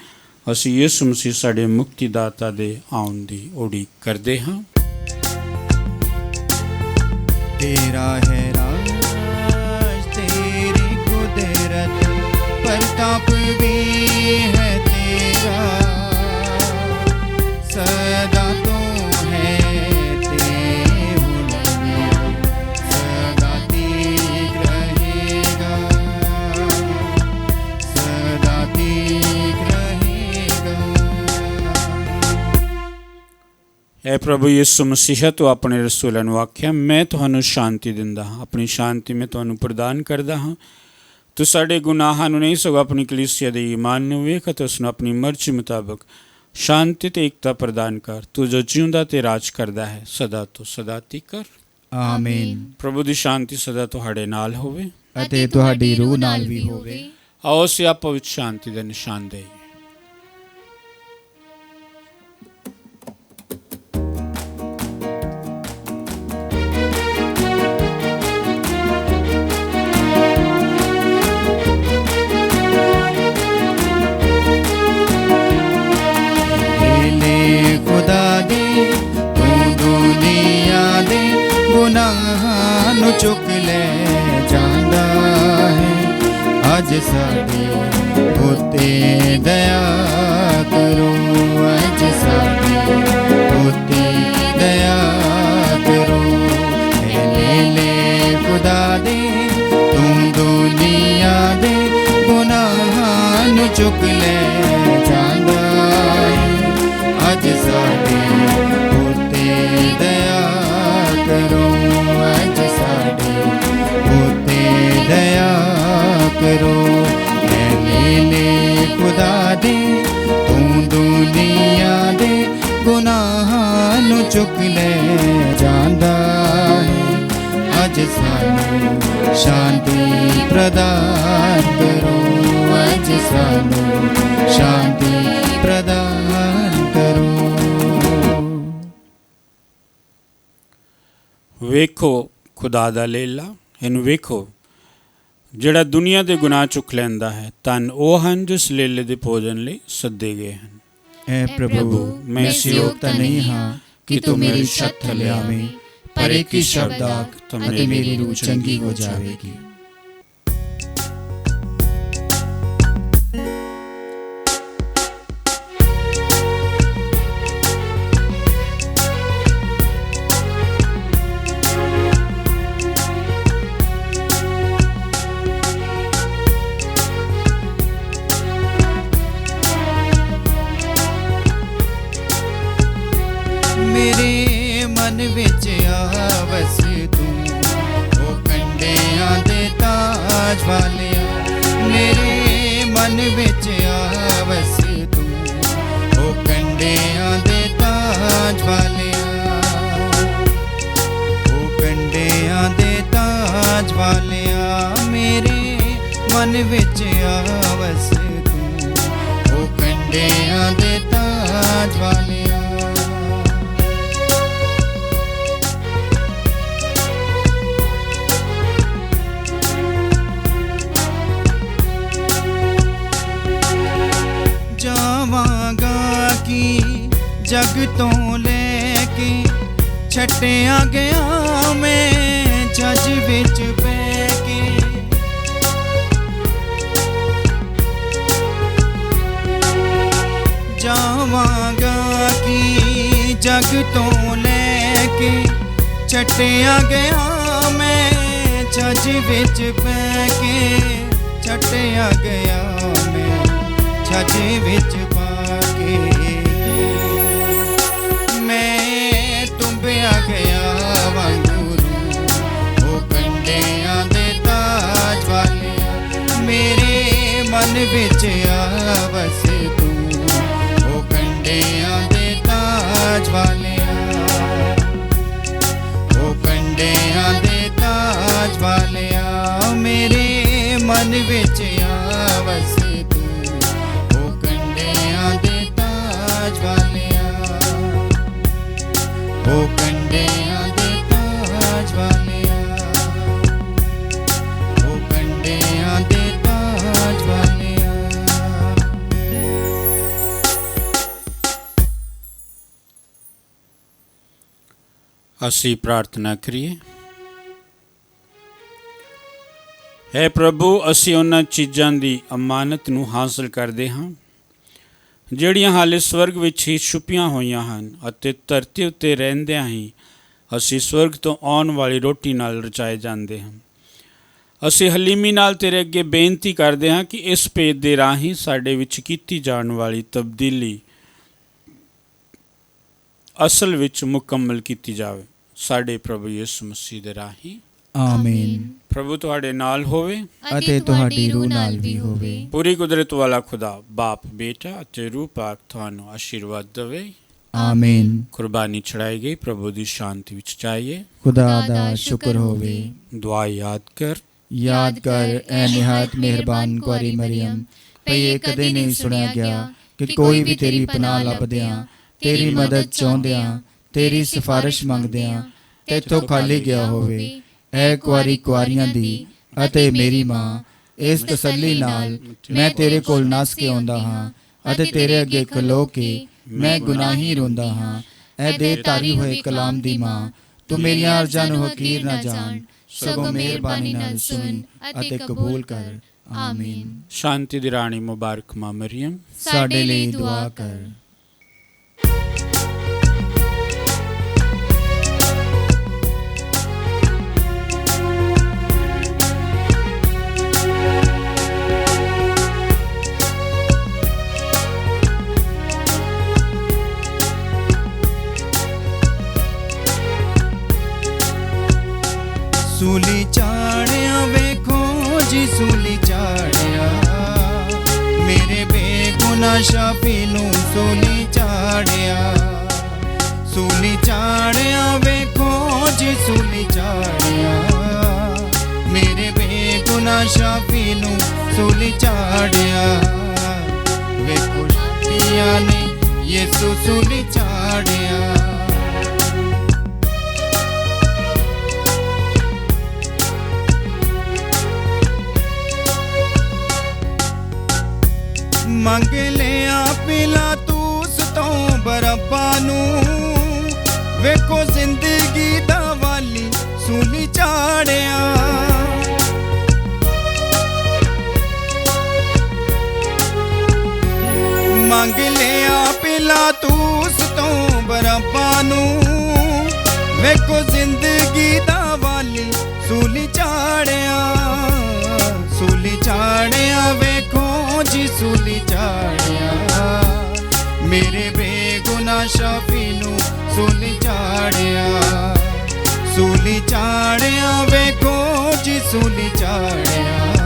ਅਸੀਂ ਯਿਸੂ ਮਸੀਹ ਸਾਡੇ ਮੁਕਤੀ ਦਾਤਾ ਦੇ ਆਉਣ ਦੀ ਉਡੀਕ ਕਰਦੇ ਹਾਂ। ਤੇਰਾ ਹੈ ਰਾਜ, ਤੇਰੀ ਕੁਦਰਤ, ਪ੍ਰਤਾਪ ਵੀ ਹੈ ਤੇਰਾ, ਸਦਾ ਤੋਂ ਹੈ ਤੇ ਹੁਣ ਵੀ ਸਦਾ ਤੀਕ ਰਹੇਗਾ, ਸਦਾ ਤੀਕ ਰਹੇਗਾ। ਹੈ ਪ੍ਰਭੂ ਯਿਸੂ ਮਸੀਹ ਤੂੰ ਆਪਣੇ ਰਸੂਲਾਂ ਨੂੰ ਆਖਿਆ ਮੈਂ ਤੁਹਾਨੂੰ ਸ਼ਾਂਤੀ ਦਿੰਦਾ ਹਾਂ, ਆਪਣੀ ਸ਼ਾਂਤੀ ਮੈਂ ਤੁਹਾਨੂੰ ਪ੍ਰਦਾਨ ਕਰਦਾ ਹਾਂ। ਤੂੰ ਸਾਡੇ ਗੁਨਾਹਾਂ ਨੂੰ ਨਹੀਂ ਸਗੋਂ ਆਪਣੀ ਕਲੀਸਿਆ ਦੇ ਈਮਾਨ ਨੂੰ ਵੇਖ ਅਤੇ ਉਸ ਨੂੰ ਆਪਣੀ ਮਰਜ਼ੀ ਮੁਤਾਬਕ ਸ਼ਾਂਤੀ ਤੇ ਏਕਤਾ ਪ੍ਰਦਾਨ ਕਰ। ਤੂੰ ਜੋ ਜਿਉਂਦਾ ਤੇ ਰਾਜ ਕਰਦਾ ਹੈ ਸਦਾ ਤੋਂ ਸਦਾ ਤੀਕਰ। ਆਮੀਨ। ਪ੍ਰਭੂ ਦੀ ਸ਼ਾਂਤੀ ਸਦਾ ਤੁਹਾਡੇ ਨਾਲ ਹੋਵੇ ਅਤੇ ਤੁਹਾਡੀ ਰੂਹ ਨਾਲ ਵੀ ਹੋਵੇ। ਆਓ ਅਸੀਂ ਆਪੋ ਵਿੱਚ ਸ਼ਾਂਤੀ ਦੇ ਨਿਸ਼ਾਨ ਦੇਈਏ। ਅੱਜ ਸਾਡੇ ਉਤੇ ਦਇਆ ਕਰੋ, ਅੱਜ ਸਾਡੇ ਉਤੇ ਦਇਆ ਕਰੋ। ਲੈ ਖੁਦਾ ਦੇ ਤੂੰ ਦੁਨੀਆ ਦੇ ਗੁਨਾਹਾਂ ਨੂੰ ਚੁੱਕ ਲੈ ਜਾਂਦਾ ਏ, ਅੱਜ ਸਾਡੇ ਉਤੇ ਦਇਆ ਕਰੋ, ਅੱਜ ਸਾਡੇ ਉਤੇ ਦਇਆ ਕਰੋ। ਲੈ ਖੁਦਾ ਦੇ ਤੂੰ ਦੁਨੀਆ ਦੇ ਗੁਨਾਹਾਂ ਨੂੰ ਚੁੱਕ ਲੈ ਜਾਂਦਾ ਏ, ਅੱਜ ਸਾਨੂੰ ਸ਼ਾਂਤੀ ਪ੍ਰਦਾਨ ਕਰੋ, ਅੱਜ ਸਾਨੂੰ ਸ਼ਾਂਤੀ ਪ੍ਰਦਾਨ ਕਰੋ। ਵੇਖੋ ਖੁਦਾ ਦਾ ਲੇਲਾ, ਇਹਨੂੰ ਵੇਖੋ ਜਿਹੜਾ ਦੁਨੀਆ ਦੇ ਗੁਨਾਹ ਚੁੱਕ ਲੈਂਦਾ ਹੈ। ਧੰਨ ਉਹ ਹਨ ਜਿਸ ਲੇਲੇ ਦੇ ਭੋਜਨ ਲਈ ਸੱਦੇ ਗਏ ਹਨ। ਐ ਪ੍ਰਭੂ, ਮੈਂ ਇਸ ਯੋਗ ਤਾਂ ਨਹੀਂ ਹਾਂ ਕਿ ਤੂੰ ਮੇਰੀ ਛੱਤ ਥੱਲੇ ਆਵੇਂ, ਪਰ ਇੱਕ ਹੀ ਸ਼ਬਦ ਆਖ ਅਤੇ ਮੇਰੀ ਰੂਹ ਚੰਗੀ ਹੋ ਜਾਵੇਗੀ। ਮੇਰੇ ਮਨ ਵਿੱਚ ਆਵਸ ਤੂੰ, ਉਹ ਕੰਡਿਆਂ ਦੇ ਤਾਜ ਵਾਲਿਆ। ਮੇਰੇ ਮਨ ਵਿੱਚ ਆਵਸ ਤੂੰ, ਉਹ ਕੰਡਿਆਂ ਦੇ ਤਾਜ ਵਾਲਿਆ, ਉਹ ਕੰਡਿਆਂ ਦੇ ਤਾਜ ਵਾਲਿਆ। ਮੇਰੇ ਮਨ ਵਿੱਚ ਆਵਸ ਤੂੰ, ਉਹ ਕੰਡਿਆਂ ਦੇ ਤਾਜ ਵਾਲਿਆ। ਜਾਵਾਂਗਾ ਕਿ ਜਗ ਤੋਂ ਲੈ ਕੇ ਛੱਡਿਆ ਗਿਆ ਮੈਂ ਜੱਜ ਵਿੱਚ ਪੈ ਕੇ। ਜਾਵਾਂਗਾ ਕਿ ਜਗ ਤੋਂ ਲੈ ਕੇ ਛੱਡਿਆ ਗਿਆ ਮੈਂ ਜੱਜ ਵਿੱਚ ਪੈ ਕੇ। ਛੱਡਿਆ ਗਿਆ ਮੈਂ ਛੱਜ ਵਿੱਚ ਪਾ ਕੇ, ਮੈਂ ਤੁੰਬਿਆ ਗਿਆ ਵਾਂਗੂਰੂ, ਉਹ ਕੰਡਿਆਂ ਦੇ ਤਾਜ ਵਾਲਿਆ। ਮੇਰੇ ਮਨ ਵਿੱਚ ਆਵਸ ਤੂੰ, ਉਹ ਕੰਡਿਆਂ ਦੇ ਤਾਜ ਵਾਲਿਆ, ਉਹ ਕੰਡਿਆਂ ਦੇ ਤਾਜ ਵਾਲਿਆ। ਮੇਰੇ ਮਨ ਵਿੱਚ ਆਵਸ ਉਹ ਕੰਡਿਆਂ ਦੇ ਤਾਜ ਵਾਲਿਆ, ਉਹ ਕੰਡਿਆਂ ਦੇ ਤਾਜ ਵਾਲਿਆ। ਅਸੀਂ ਪ੍ਰਾਰਥਨਾ ਕਰੀਏ। ਹੈ ਪ੍ਰਭੂ, ਅਸੀਂ ਉਹਨਾਂ ਚੀਜ਼ਾਂ ਦੀ ਅਮਾਨਤ ਨੂੰ ਹਾਸਲ ਕਰਦੇ ਹਾਂ ਜਿਹੜੀਆਂ ਹਾਲੇ ਸਵਰਗ ਵਿੱਚ ਹੀ ਛੁਪੀਆਂ ਹੋਈਆਂ ਹਨ, ਅਤੇ ਧਰਤੀ ਉੱਤੇ ਰਹਿੰਦਿਆਂ ਹੀ ਅਸੀਂ ਸਵਰਗ ਤੋਂ ਆਉਣ ਵਾਲੀ ਰੋਟੀ ਨਾਲ ਰਚਾਏ ਜਾਂਦੇ ਹਾਂ। ਅਸੀਂ ਹਲੀਮੀ ਨਾਲ ਤੇਰੇ ਅੱਗੇ ਬੇਨਤੀ ਕਰਦੇ ਹਾਂ ਕਿ ਇਸ ਭੇਦ ਦੇ ਰਾਹੀਂ ਸਾਡੇ ਵਿੱਚ ਕੀਤੀ ਜਾਣ ਵਾਲੀ ਤਬਦੀਲੀ ਅਸਲ ਵਿੱਚ ਮੁਕੰਮਲ ਕੀਤੀ ਜਾਵੇ, ਸਾਡੇ ਪ੍ਰਭੂ ਯਿਸੂ ਮਸੀਹ ਦੇ ਰਾਹੀਂ। ਆਮੀਨ। ਪ੍ਰਭੂ ਤੁਹਾਡੇ ਨਾਲ ਹੋਵੇ ਅਤੇ ਤੁਹਾਡੀ ਰੂਹ ਨਾਲ ਵੀ ਹੋਵੇ। ਪੂਰੀ ਕੁਦਰਤ ਵਾਲਾ ਖੁਦਾ ਬਾਪ, ਬੇਟਾ ਅਤੇ ਰੂਹ ਪਾਕ ਤੁਹਾਨੂੰ ਆਸ਼ੀਰਵਾਦ ਦੇਵੇ। ਆਮੀਨ। ਕੁਰਬਾਨੀ ਚੜਾਈ ਗਈ ਪ੍ਰਭੂ ਦੀ ਸ਼ਾਂਤੀ ਵਿੱਚ ਜਾਈਏ। ਖੁਦਾ ਦਾ ਸ਼ੁਕਰ ਹੋਵੇ। ਦੁਆ ਯਾਦ ਕਰ ਐ ਨਿਹਾਇਤ ਮਿਹਰਬਾਨ ਕੁਆਰੀ ਮਰੀਮ, ਭਈ ਇਹ ਕਦੇ ਨਹੀਂ ਸੁਣਿਆ ਗਿਆ ਕਿ ਕੋਈ ਵੀ ਤੇਰੀ ਪਨਾਹ ਲੱਭਦਿਆਂ, ਤੇਰੀ ਮਦਦ ਚਾਹੁੰਦਿਆਂ, ਤੇਰੀ ਸਿਫਾਰਿਸ਼ ਮੰਗਦਿਆਂ ਤੇਥੋਂ ਖਾਲੀ ਗਿਆ ਹੋਵੇ। ਐ ਕੁਆਰੀਆਂ ਦੀ ਅਤੇ ਮੇਰੀ ਮਾਂ, ਇਸ ਤਸੱਲੀ ਨਾਲ ਮੈਂ ਤੇਰੇ ਕੋਲ ਨੱਸ ਕੇ ਆਉਂਦਾ ਹਾਂ ਅਤੇ ਤੇਰੇ ਅੱਗੇ ਖਲੋ ਕੇ ਮੈਂ ਗੁਨਾਹੀ ਰੋਂਦਾ ਹਾਂ। ਐ ਦੇ ਧਾਰੀ ਹੋਏ ਕਲਾਮ ਦੀ ਮਾਂ, ਤੂੰ ਮੇਰੀਆਂ ਅਰਜ਼ਾਂ ਨੂੰ ਹਕੀਰ ਨਾ ਜਾਣ, ਸਗੋਂ ਮਿਹਰਬਾਨੀ ਨਾਲ ਸੁਣ ਅਤੇ ਕਬੂਲ ਕਰ। ਆਮੀਨ। ਸ਼ਾਂਤੀ ਦੀ ਰਾਣੀ ਮੁਬਾਰਕ ਮਾਂ ਮਰੀਮ, ਸਾਡੇ ਲਈ ਦੁਆ ਕਰ। ਸੂਲੀ ਚਾੜਿਆ ਵੇਖੋ ਜੀ ਸੂਲੀ ਚਾੜਿਆ, ਮੇਰੇ ਬੇਗੁਨਾਹ ਸ਼ਾਫੀ ਨੂੰ ਸੂਲੀ ਚਾੜਿਆ। ਸੂਲੀ ਚਾੜਿਆ ਵੇਖੋ ਜੀ ਸੂਲੀ ਚਾੜਿਆ, ਮੇਰੇ ਬੇਗੁਨਾਹ ਸ਼ਾਫੀ ਨੂੰ ਸੂਲੀ ਚਾੜਿਆ। ਵੇਖੋ ਸ਼ਾਫੀਆਂ ਨੇ ਯਿਸੂ ਸੂਲੀ ਚਾੜਿਆ। ਮੰਗ ਲਿਆ ਪਿਲਾਤੂਸ ਤੋਂ ਬਰੱਬਾ ਨੂੰ, ਵੇਖੋ ਜ਼ਿੰਦਗੀ ਦਾ ਵਾਲੀ ਸੂਲੀ ਚਾੜਿਆ। ਮੰਗ ਲਿਆ ਪਿਲਾਤੂਸ ਤੋਂ ਬਰੱਬਾ ਨੂੰ, ਵੇਖੋ ਜ਼ਿੰਦਗੀ ਦਾ ਵਾਲੀ ਸੂਲੀ ਚਾੜਿਆ। ਸੂਲੀ ਚਾੜਿਆ ਵੇਖੋ ਜੀ ਸੂਲੀ ਚਾੜਿਆ, ਮੇਰੇ ਬੇਗੁਨਾਹ ਸ਼ਾਫੀ ਨੂੰ ਸੂਲੀ ਚਾੜਿਆ। ਸੂਲੀ ਚਾੜਿਆ ਵੇਖੋ ਜੀ ਸੂਲੀ ਚਾੜਿਆ,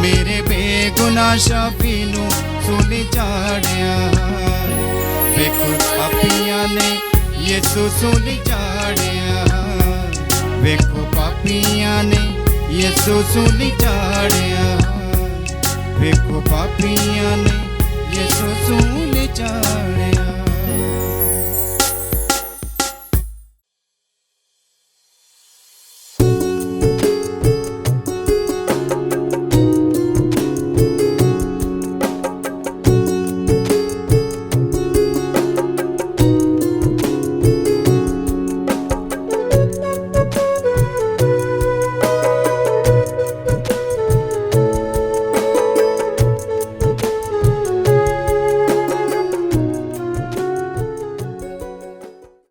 ਮੇਰੇ ਬੇਗੁਨਾਹ ਸ਼ਾਫੀ ਨੂੰ ਸੂਲੀ ਚਾੜਿਆ। ਵੇਖੋ ਪਾਪੀਆਂ ਨੇ ਯਿਸੂ ਸੂਲੀ ਚਾੜਿਆ, ਵੇਖੋ ਪਾਪੀਆਂ ਨੇ ਯਿਸੂ ਸੂਲੀ ਚਾੜਿਆ। ਵੇਖੋ ਪਾਪੀਆਂ ਨੇ ਯਿਸੂ ਸੂਲੀ ਚਾੜਿਆ।